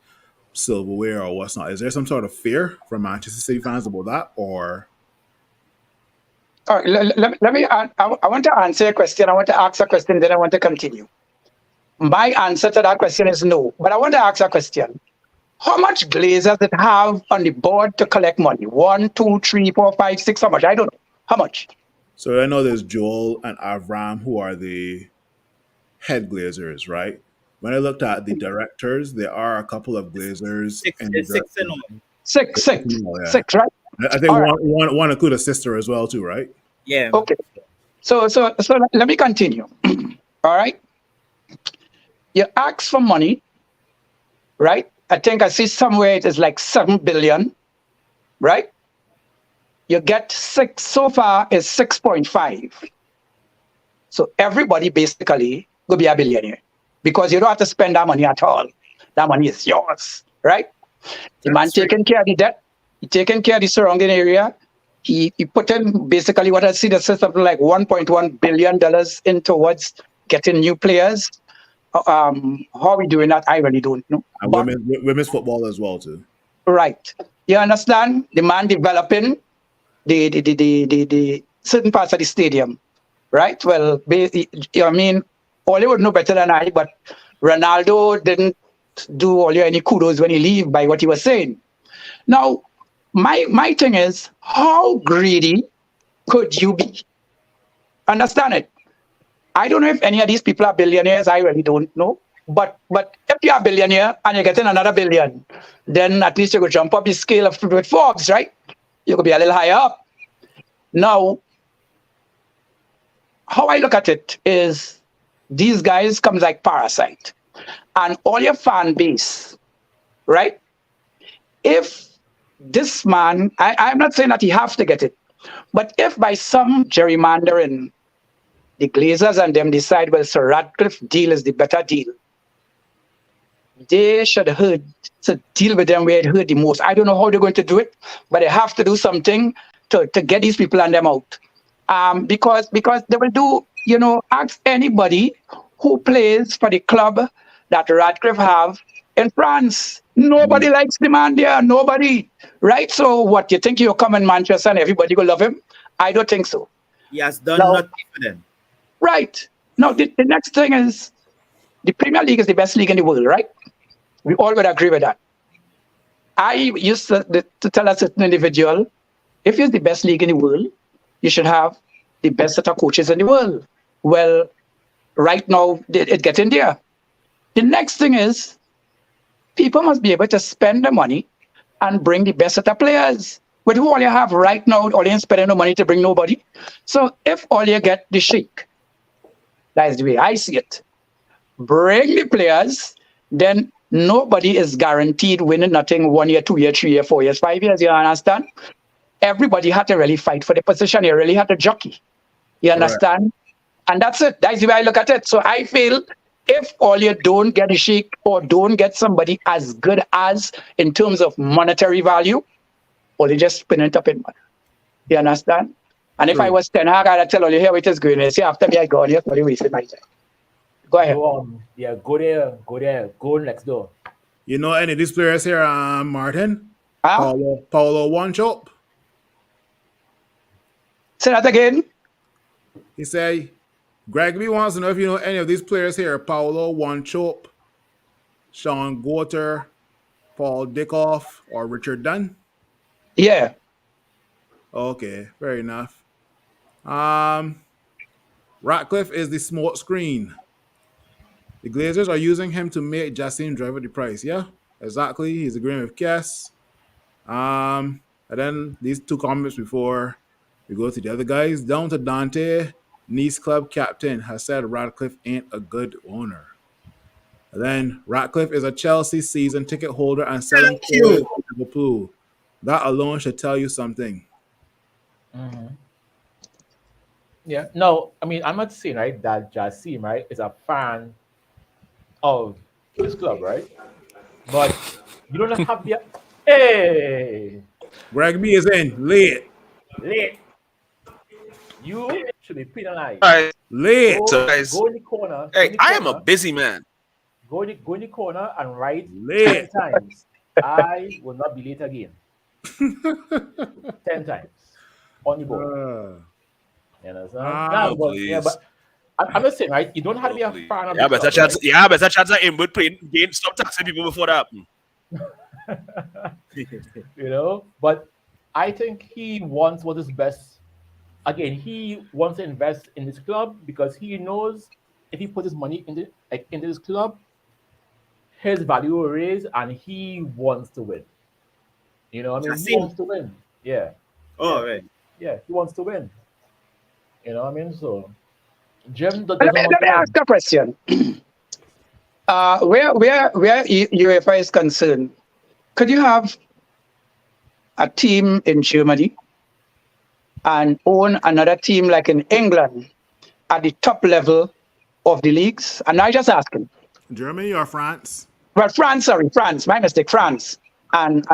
silverware or what's not. Is there some sort of fear from Manchester City fans about that, or All right. Let me. I want to answer a question. I want to ask a question. Then I want to continue. My answer to that question is no. But I want to ask a question. How much Glazers it have on the board to collect money? One, two, three, four, five, six. How much? I don't know. How much? so I know there's Joel and Avram who are the head glazers, right? When I looked at the directors, there are a couple of glazers Six, in the six and directors. on. Six, six, Yeah. six. Right. I think All right. one include a sister as well too, right? Yeah. Okay. So let me continue. All right. You ask for money, right? I think I see somewhere it is like 7 billion, right? You get 6 so far is 6.5. So everybody basically will be a billionaire because you don't have to spend that money at all. That money is yours, right? The man That's right. taking care of the debt, he taking care of the surrounding area. He put in basically what I see the something like $1.1 billion in towards getting new players. How are we doing that? I really don't know. And But women's football as well too. right, you understand the man developing the certain parts of the stadium, right? Well, I mean, Oli would know better than I, but Ronaldo didn't do Oli any kudos when he leave by what he was saying. Now, my thing is, how greedy could you be? Understand it? I don't know if any of these people are billionaires. I really don't know. But if you're a billionaire and you're getting another billion, then at least you could jump up the scale of with Forbes, right? You could be a little higher up. Now, how I look at it is these guys comes like parasite. And all your fan base, right? If this man, I'm not saying that he have to get it, but if by some gerrymandering, the Glazers and them decide, well, Sir Radcliffe deal is the better deal, they should have to deal with them where it hurt the most. I don't know how they're going to do it, but they have to do something to get these people and them out. Because they will do, ask anybody who plays for the club that Radcliffe have in France. Nobody likes the man there. Nobody. Right? So what, you think you'll come in Manchester and everybody will love him? I don't think so. He has done nothing for them. Right. Now, the next thing is the Premier League is the best league in the world, right? We all would agree with that. I used to tell a certain individual, if it's the best league in the world, you should have the best set of coaches in the world. Well, right now, it's getting there. The next thing is, people must be able to spend the money and bring the best set of players. With who all you have right now, all you spending no money to bring nobody. So if all you get the sheik, that's the way I see it. Bring the players, then nobody is guaranteed winning nothing 1 year, 2 year, 3 year, 4 years, 5 years. You understand? Everybody had to really fight for the position. You really had to jockey. You understand? And that's it. That's the way I look at it. So I feel if all you don't get a sheik or don't get somebody as good as in terms of monetary value, or they just spin it up in money. You understand? And if I was Ten Hag, I'd tell all you, here it is going. See, after me, I go on here, but you wasted my time. Go ahead. Go there, go next door. You know any of these players here, Martin? Huh? Paulo Wanchope. Say that again. He say, Greg B wants to know if you know any of these players here. Paulo Wanchope, Sean Goter, Paul Dickoff, or Richard Dunn. Yeah. Okay, fair enough. Ratcliffe is the smoke screen. The Glazers are using him to make Jassim drive the price. Yeah, exactly. He's agreeing with Cass. And then these two comments before we go to the other guys. Down to Dante, Nice club captain, has said Ratcliffe ain't a good owner. And then Ratcliffe is a Chelsea season ticket holder and selling players to Liverpool. That alone should tell you something. Mm-hmm. Yeah. No, I mean, I'm not saying, right, that Jassim, right, is a fan of this club, right? But you don't have the... Hey! Greg B is in. Late. You should be penalized. All right. Late. So, guys, Go in the corner. hey, I am a busy man. Go in the corner and write Late. 10 times. I will not be late again. 10 times on the board. You understand? But I'm just saying, right? You don't have to be a fan of better chance. Right? Yeah, better chance of inward playing game. Stop taxing people before that happens. But I think he wants what is best. Again, he wants to invest in this club because he knows if he puts his money into this club, his value will raise, and he wants to win. He wants to win. Yeah. Oh, right. Yeah, he wants to win. So Jim doesn't Let me ask a question. Where UEFA is concerned, could you have a team in Germany and own another team like in England at the top level of the leagues? And I just asking. Germany or France? Well, France, sorry, France, my mistake, France and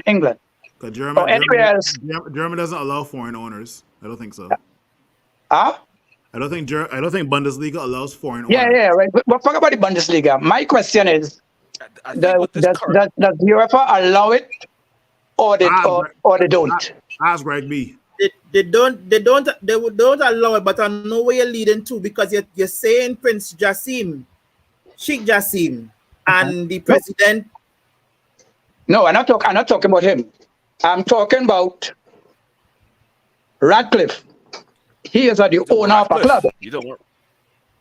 England. Because Or anywhere else. Germany doesn't allow foreign owners. I don't think so. Huh? I don't think Bundesliga allows foreign Yeah, owners. yeah, right. But forget about the Bundesliga. My question is, I think with this current does the UEFA allow it or they don't? Ask Greg B. They don't allow it, but I know where you're leading to, because you're saying Prince Jassim, Sheikh Jassim, and the president. No, I'm not talking about him. I'm talking about Radcliffe. He is the owner of a club, You talking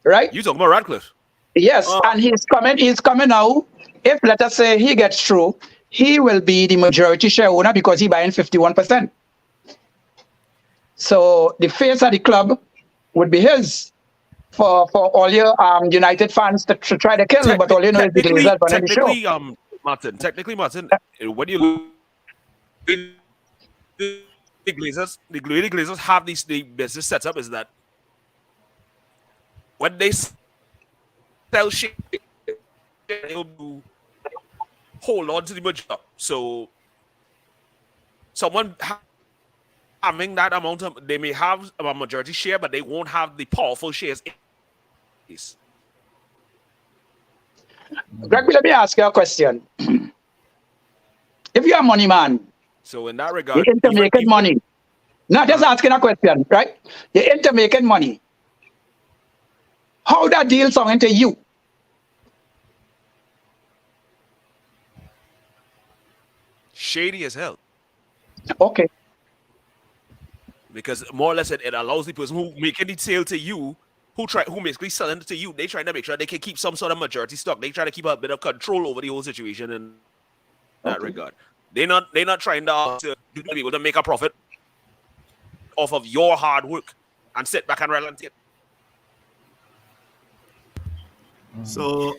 right? about Radcliffe? Yes, and he's coming now. If let us say he gets through, he will be the majority share owner because he buying 51%. So the face of the club would be his. For all your United fans to try to kill him, but all you know is the Glazers running the show. Technically, Martin, when you the Glazers have the business set up is that when they sell shit, they'll hold on to the merger. So someone having that amount of, they may have a majority share, but they won't have the powerful shares. Greg, let me ask you a question. If you're a money man, So in that regard, you're into making money. No, just asking a question, right? You're into making money. How that deal sound into you? shady as hell. Okay. Because more or less it allows the person who making the sale to you, who basically selling it to you, they trying to make sure they can keep some sort of majority stock. They try to keep a bit of control over the whole situation in that regard. They're not trying to be able to make a profit off of your hard work and sit back and relax it. So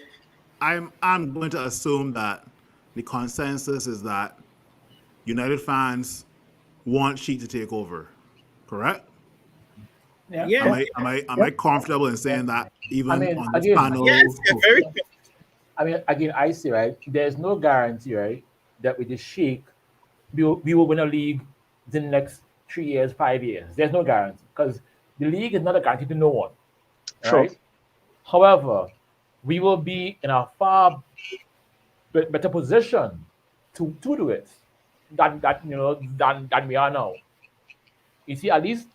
I'm going to assume that the consensus is that United fans want Sheik to take over. Correct? Yeah. Am I comfortable in saying that even I mean, on this again, panel? Yes, you're very. I mean, again, I see, right? There's no guarantee, right, that with the Sheikh, we will win a league in the next 3 years, 5 years. There's no guarantee because the league is not a guarantee to no one, True. right? However, we will be in a far better position to do it than we are now. You see, at least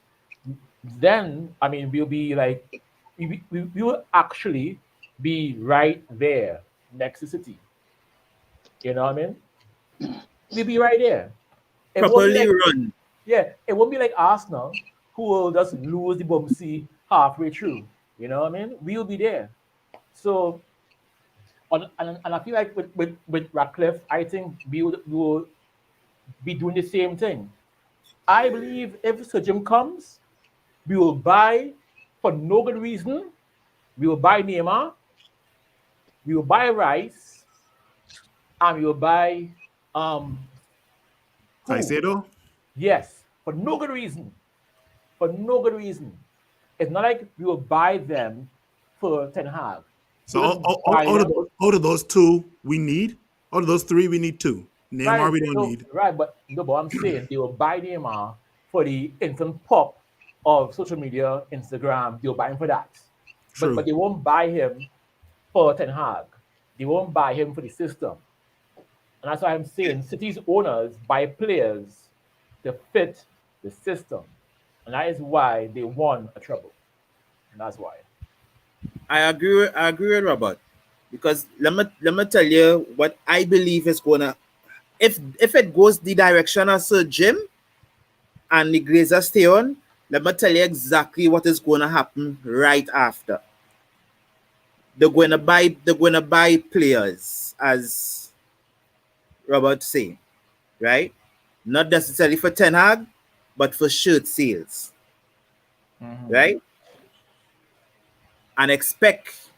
then, I mean, we'll be like, we will actually be right there next to City. You know what I mean? We'll be right there. It won't be Properly like, run. yeah, it won't be like Arsenal, who will just lose the bumpsy halfway through. You know what I mean? We'll be there. So, and I feel like with Radcliffe, I think we will be doing the same thing. I believe if Sir Jim comes, we will buy for no good reason. We will buy Neymar, we will buy Rice, and we will buy who? Caicedo? Yes, for no good reason. For no good reason. It's not like we will buy them for Ten Hag. So We'll just buy them. out of those two we need, out of those three we need two. Neymar we don't need. Right, but I'm saying they will buy Neymar for the instant pop of social media, Instagram. They'll buy him for that. True. But they won't buy him for Ten Hag. They won't buy him for the system. And that's why I'm saying City's owners buy players to fit the system. And that is why they won a treble. And that's why. I agree with Robert, because let me tell you what I believe is gonna, if it goes the direction of Sir Jim and the Glazers stay on, let me tell you exactly what is going to happen right after. They're going to buy players, as Robert saying, right? Not necessarily for Ten Hag, but for shirt sales, right? And expect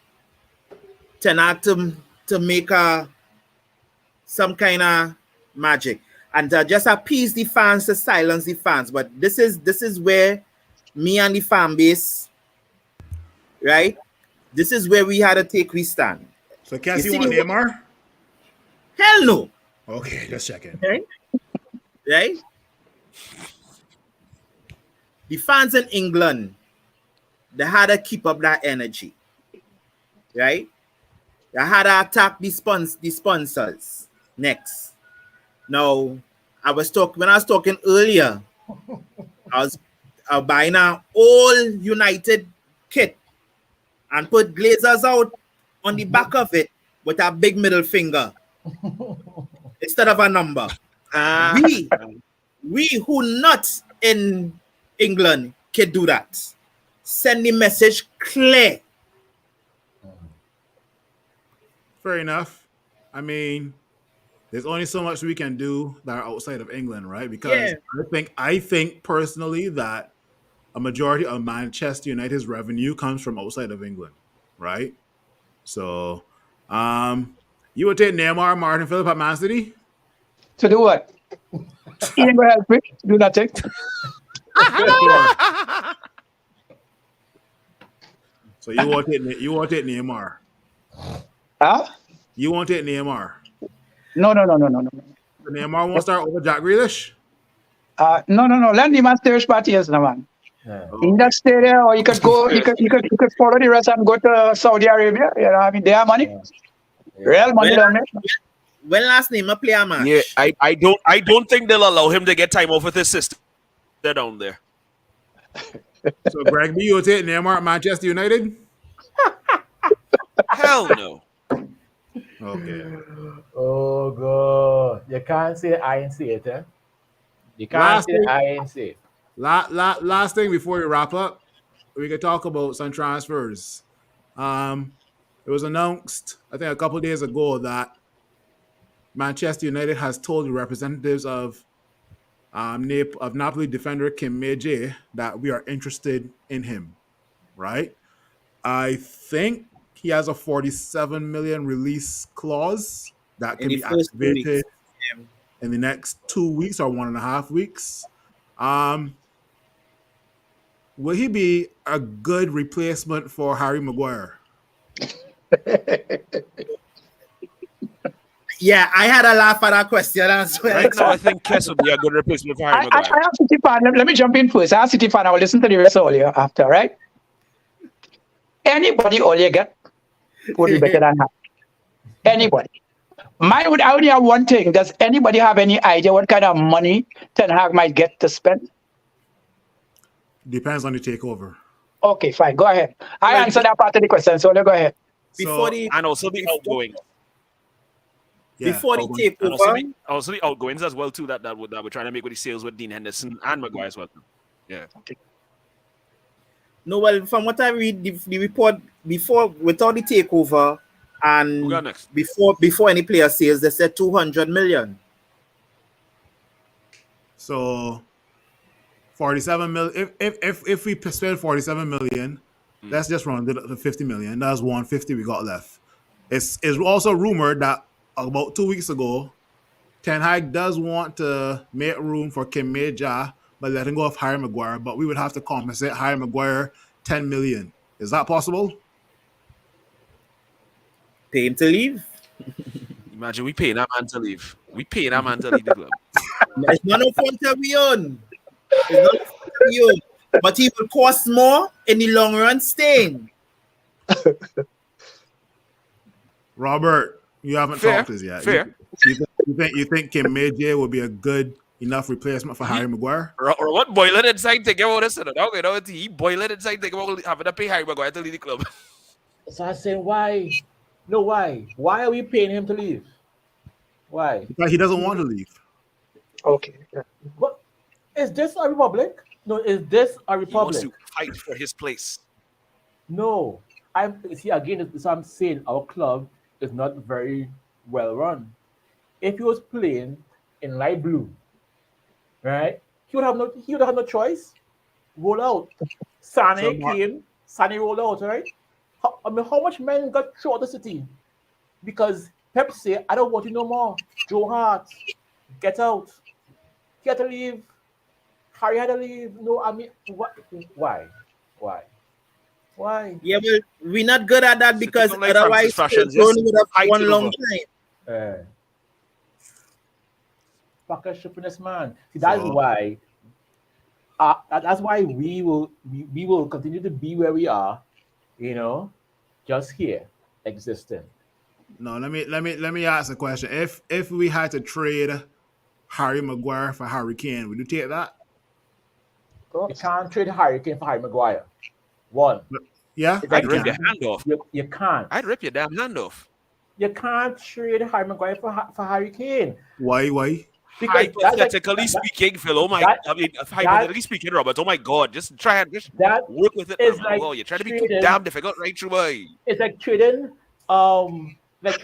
Ten Hag to make some kind of magic. and just appease the fans to silence the fans. But this is where me and the fan base, right? This is where we had to take we stand. So You Cassie see, want Neymar? hell no, Okay, just checking. right? Right? The fans in England, they had to keep up that energy, right? They had to attack the sponsors next. Now, when I was talking earlier, I was buying an all United kit and put Glazers out on the back of it with a big middle finger instead of a number. Ah, We who not in England can do that. Send the message clear. Fair enough. I mean, there's only so much we can do that are outside of England, right? Because Yeah. I think personally that a majority of Manchester United's revenue comes from outside of England, right? So, you would take Neymar, Martin Phillip at Man City? To do what? He ain't gonna help me. Do nothing. So you won't take Neymar. Huh? You won't take Neymar. No. So Neymar won't start over Jack Grealish? No. Let him stay with parties, no man. Yeah. He can stay there, or you could go. You could follow the rest and go to Saudi Arabia. You know, I mean, they have money, real money When, down there. when last name a play a match? yeah, I don't think they'll allow him to get time off with his sister. They're down there. So Greg B, you will take Neymar at Manchester United? Hell no. Okay. Oh God! You can't say I ain't say it, eh? You can't Last say thing- I ain't say it. Last thing before we wrap up, we could talk about some transfers. It was announced, I think, a couple days ago that Manchester United has told the representatives of Napoli defender Kim Meje that we are interested in him. Right? I think he has a 47 million release clause that can In the be first 2 weeks. activated Yeah. in the next 2 weeks or 1.5 weeks. Will he be a good replacement for Harry Maguire? Yeah, I had a laugh at that question as well. Right now, I think Kess would be a good replacement for Harry I Maguire. have City fan. Let me jump in first. I have City fan. I will listen to the rest all you after, right? Anybody all you get would be better than that. Anybody. I only have one thing. Does anybody have any idea what kind of money Ten Hag might get to spend? Depends on the takeover. Okay, fine. Go ahead. I Well, answered that part of the question, so go ahead. Before So, the And also the outgoing. yeah, before the outgoing. And also takeover, the outgoings as well too that we're trying to make with the sales with Dean Henderson and Maguire as well. Yeah. no, well, from what I read, the report before without the takeover Who got and next? before any player sales, they said 200 million. So 47 million. If we spend 47 million, let's just round it up to 50 million. That's 150 we got left. It's also rumored that about 2 weeks ago, Ten Hag does want to make room for Kim Meja by letting go of Harry Maguire, but we would have to compensate Harry Maguire 10 million. Is that possible? Pay him to leave. Imagine we paying that man to leave. We paying that man to leave the club. It's not no fault of we own. It's not no fault of we own. But he will cost more in the long run staying. Robert, you haven't Fair, talked this yet. fair. You think Kim Meja would be a good enough replacement for Harry Maguire? Or what boiling inside thinking about this? You know, he boiling inside thinking about having to pay Harry Maguire to leave the club. So I said, why? No, why? Why are we paying him to leave? Why? Because he doesn't want to leave. Okay. But is this a republic? No, is this a He wants republic? to fight for his place. No. See again. This I'm saying. Our club is not very well run. If he was playing in light blue, right, he would have no choice. Roll out. Sane came. Sane rolled out. Right. How much men got through the city because Pep say, "I don't want you no more. Joe Hart, get out." he had to leave. Harry had to leave. No, I mean, what? Why? Why? Yeah, well, we're not good at that So because take out like Francis otherwise Fashions, Tone just would have hike one it long over. time. Fucker shippiness, man. See, that's So- why. That's why we will continue to be where we are, just here, existing. No, let me ask a question. If we had to trade Harry Maguire for Harry Kane, would you take that? You can't trade Harry Kane for Harry Maguire. One, Yeah, it's I'd you rip can. your hand off. you can't. I'd rip your damn hand off. You can't trade Harry Maguire for Harry Kane. Why? Because that's like- Hypothetically speaking, Phil, oh my, that- I mean, hypothetically speaking, Robert, oh my God, just try and just that work with it. is man. like Oh, you're trying to be too trading- damn difficult, right, true boy? it's like trading a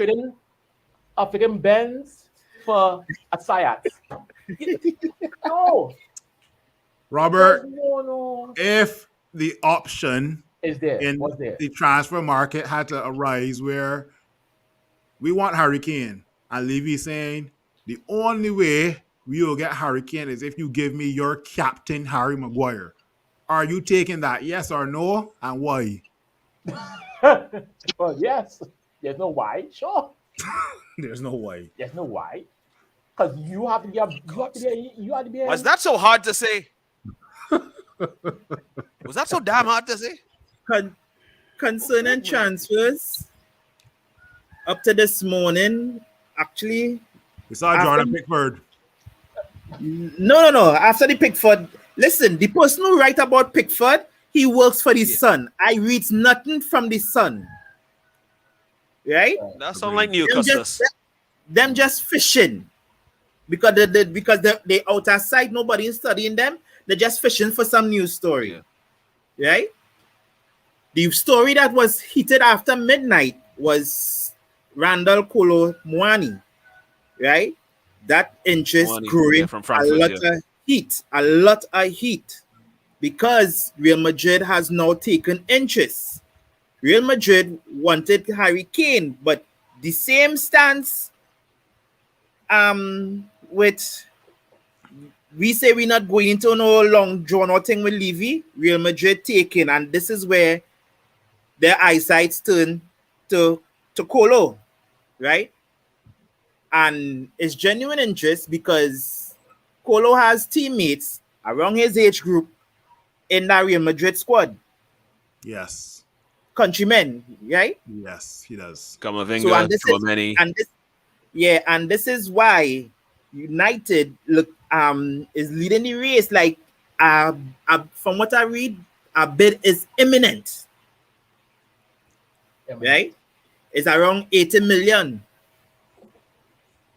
freaking Benz for a Sayat. No, Robert, no. if the option Is there? in What's there? the transfer market had to arise where we want Harry Kane, and Levy saying the only way we will get Harry Kane is if you give me your captain Harry Maguire. Are you taking that? Yes or no? And why? Well, yes. There's no why. Sure. There's no way. There's no why. Because you have to be Was that so hard to say? Was that so damn hard to say? Concerning transfers, up to this morning, actually, We saw Jordan Pickford. no. After the Pickford, listen, the person who write about Pickford, he works for the Sun. I read nothing from the Sun. Right? That sound like Them Newcastle. them just fishing. Because they out of sight, nobody is studying them. They're just fishing for some news story. Right? The story that was heated after midnight was Randall Kolo Muani. Right? That interest Muani, growing yeah, from Frankfurt, a lot of heat. Because Real Madrid has now taken interest. Real Madrid wanted Harry Kane, but the same stance with we say we're not going into no long drawn out thing with Levy. Real Madrid taking, and this is where their eyesight turn to Colo, right? And it's genuine interest because Colo has teammates around his age group in that Real Madrid squad. Yes. Countrymen, right? Yes, he does. Kamavinga, and this is why United is leading the race. Like from what I read, a bid is imminent. Right? It's around 80 million.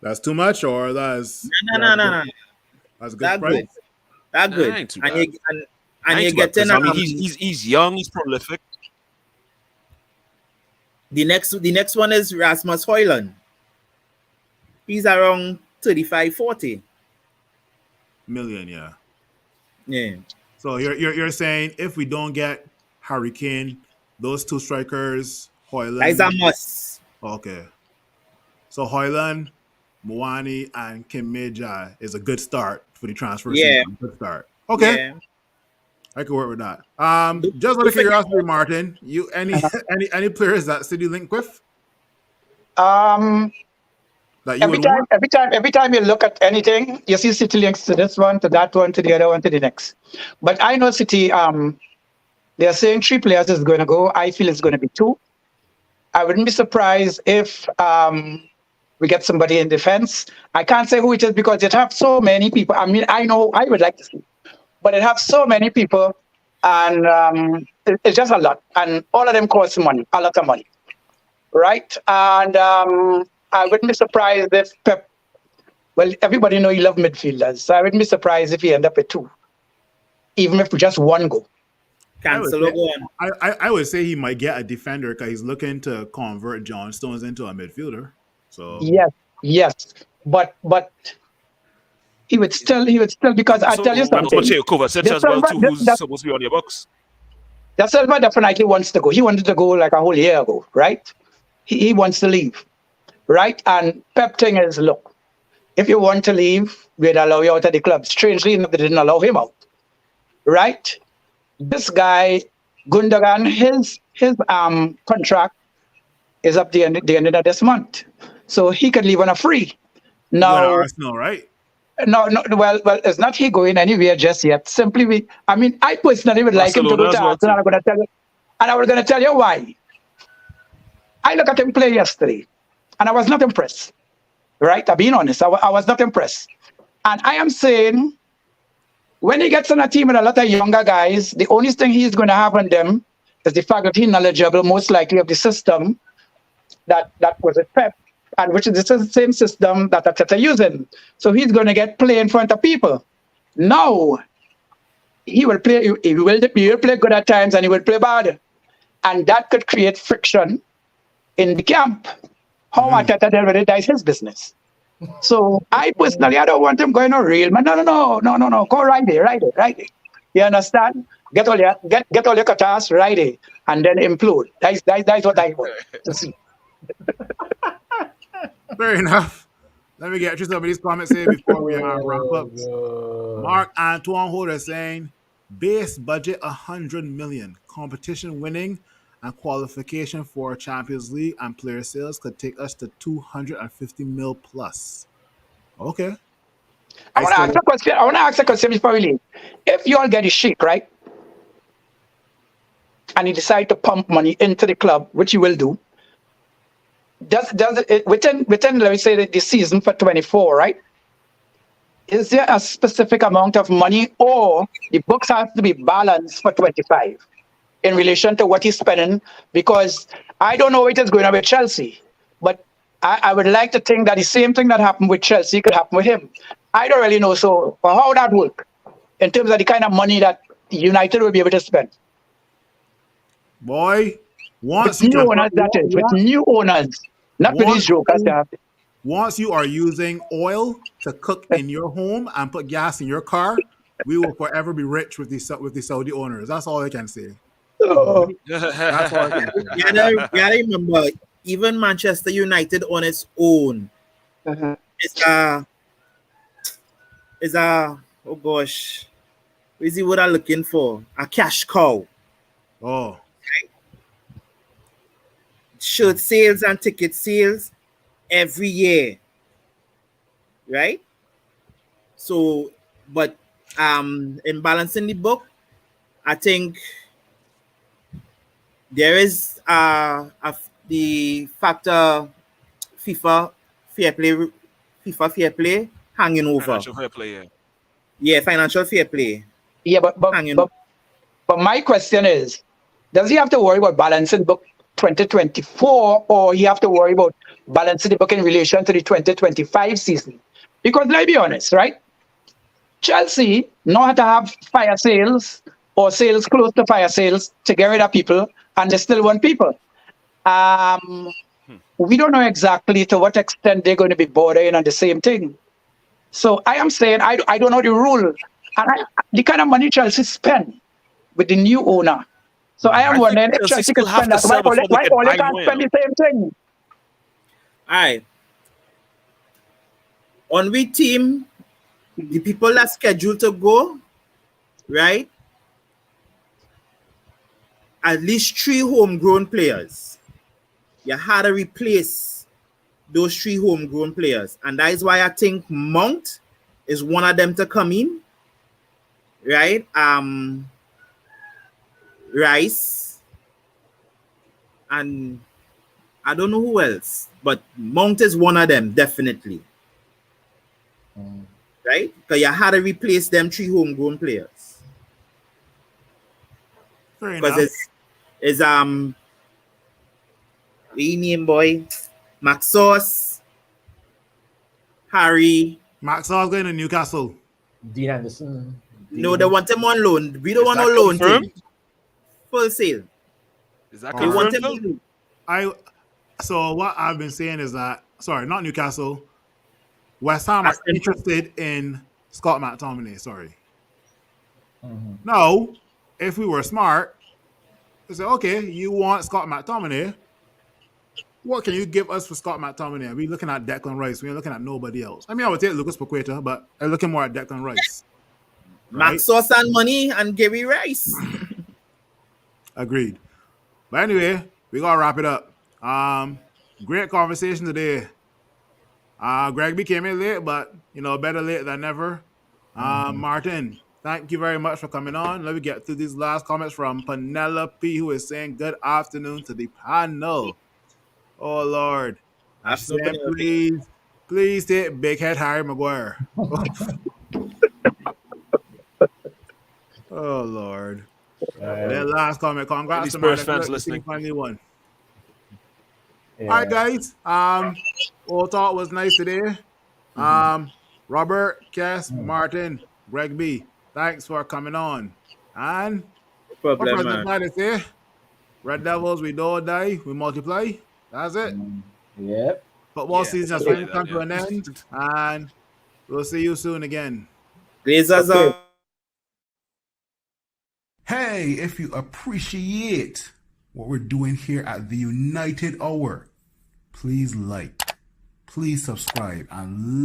That's too much, or that's No. That's a good That price. good. That Nah, good. ain't too And bad. you getting I mean, he's young, he's prolific. the next one is Rasmus Højlund. He's around 35-40 million, yeah. Yeah. So you're saying if we don't get Harry Kane, those two strikers, Højlund. That's a must. Okay. So Højlund, Muani, and Kim Meja is a good start for the transfer season. Good start. Okay. Yeah. I can work with that. Just out of curiosity, Martin, you any players that City link with? That you Every time you look at anything, you see City links to this one, to that one, to the other one, to the next. But I know City, they're saying 3 players is going to go. I feel it's going to be 2. I wouldn't be surprised if we get somebody in defense. I can't say who it is because it have so many people. I mean, I know I would like to see, but it have so many people, and it's just a lot. And all of them cost money, a lot of money, right? And I wouldn't be surprised if Pep, well, everybody know you love midfielders, so I wouldn't be surprised if he end up with 2, even if just 1 go. Cancel one. I would say he might get a defender because he's looking to convert John Stones into a midfielder. So yes, but he would still because I tell you something. Kovacic as well too, who's supposed to be on your books. Da Silva definitely wants to go. He wanted to go like a whole year ago, right? He wants to leave, right? And Pep thing is, look, if you want to leave, we'd allow you out of the club. Strangely enough, they didn't allow him out. Right? This guy, Gundogan, his contract is up the end of this month. So he could leave on a free. Going to Now, Arsenal, right? no, well, it's not he going anywhere just yet. Simply, I personally would like him to go Barcelona to as well, Arsenal. too. I'm going to tell you, and I was going to tell you why. I look at him play yesterday, and I was not impressed. Right? I'm being honest. I was not impressed. And I am saying, when he gets on a team with a lot of younger guys, the only thing he's going to have on them is the fact that he's knowledgeable, most likely, of the system that was at Pep, and which is the same system that Ateta using. So he's going to get play in front of people. Now, he will play good at times, and he will play bad. And that could create friction in the camp. How Ateta dealt with it, that's his business. So I personally, I don't want him going on real, man. No. Go ride it. You understand? Get all your catars, ride it, and then implode. That's what I want to see. Fair enough. Let me get you some of these comments here before we wrap up. Mark Antoine Holder saying, base budget 100 million. Competition winning and qualification for Champions League and player sales could take us to 250 mil plus. Okay. I want to ask a question before we leave. If you all get a shake, right, and you decide to pump money into the club, which you will do, does it within let me say the season for 24, right? Is there a specific amount of money, or the books have to be balanced for 25 in relation to what he's spending? Because I don't know what is going on with Chelsea, but I would like to think that the same thing that happened with Chelsea could happen with him. I don't really know so how that work in terms of the kind of money that United will be able to spend. Boy, with new owners, with new owners, not with these jokers. Once you are using oil to cook in your home and put gas in your car, we will forever be rich with the Saudi owners. That's all I can say. Oh. That's all I can say. You gotta remember, even Manchester United on its own is a oh gosh, what is the word I'm looking for? A cash cow. Oh. Shirt sales and ticket sales every year, right? So, but in balancing the book, I think there is the factor FIFA fair play hanging over. Financial fair play, yeah. Yeah, financial fair play. Yeah, but my question is, does he have to worry about balancing book 2024, or he have to worry about balancing the book in relation to the 2025 season? Because let's be honest, right? Chelsea know how to have fire sales or sales close to fire sales to get rid of people, and they still want people. We don't know exactly to what extent they're going to be bordering on the same thing. So I am saying I don't know the rule, and the kind of money Chelsea spend with the new owner. So I am wondering if Chelsea could spend that. Why all they can't spend the same thing? All right. On we team, the people that scheduled to go, right? At least 3 homegrown players. You had to replace those 3 homegrown players. And that is why I think Mount is one of them to come in. Right? Rice. And I don't know who else. But Mount is one of them, definitely. Right? Because you had to replace them 3 homegrown players. Because it's name boy, Maxos, Harry. Maxos going to Newcastle. Dean Anderson. No, they want him on loan. We don't want no loan thing. Full sale. Is that they want confirmed? him So what I've been saying is that, sorry, not Newcastle, West Ham are interested in Scott McTominay, sorry. No, if we were smart, we say, okay, you want Scott McTominay, What can you give us for Scott McTominay? We're looking at Declan Rice. We're looking at nobody else. I mean, I would take Lucas Paqueta, but I'm looking more at Declan Rice. Right? Maxos and Money and Gary Rice. Agreed. But anyway, we gotta wrap it up. Great conversation today. Greg B came in late, but better late than never. Martin, thank you very much for coming on. Let me get through these last comments from Penelope, who is saying good afternoon to the panel. Oh Lord. I said, please take big head Harry Maguire. Oh Lord. Their last comment. Congrats to Spurs Martin. fans listening. Finally won. Yeah. All right, guys. All talk was nice today. Robert, Cass, Martin, Greg B, thanks for coming on. And No what problem, President man. Biden say? Red Devils, we don't die, we multiply. That's it. Yep. Football season has something finally like come that, to an end, and we'll see you soon again. Glazers Okay. Hey, if you appreciate what we're doing here at the United Hour, please like, please subscribe, and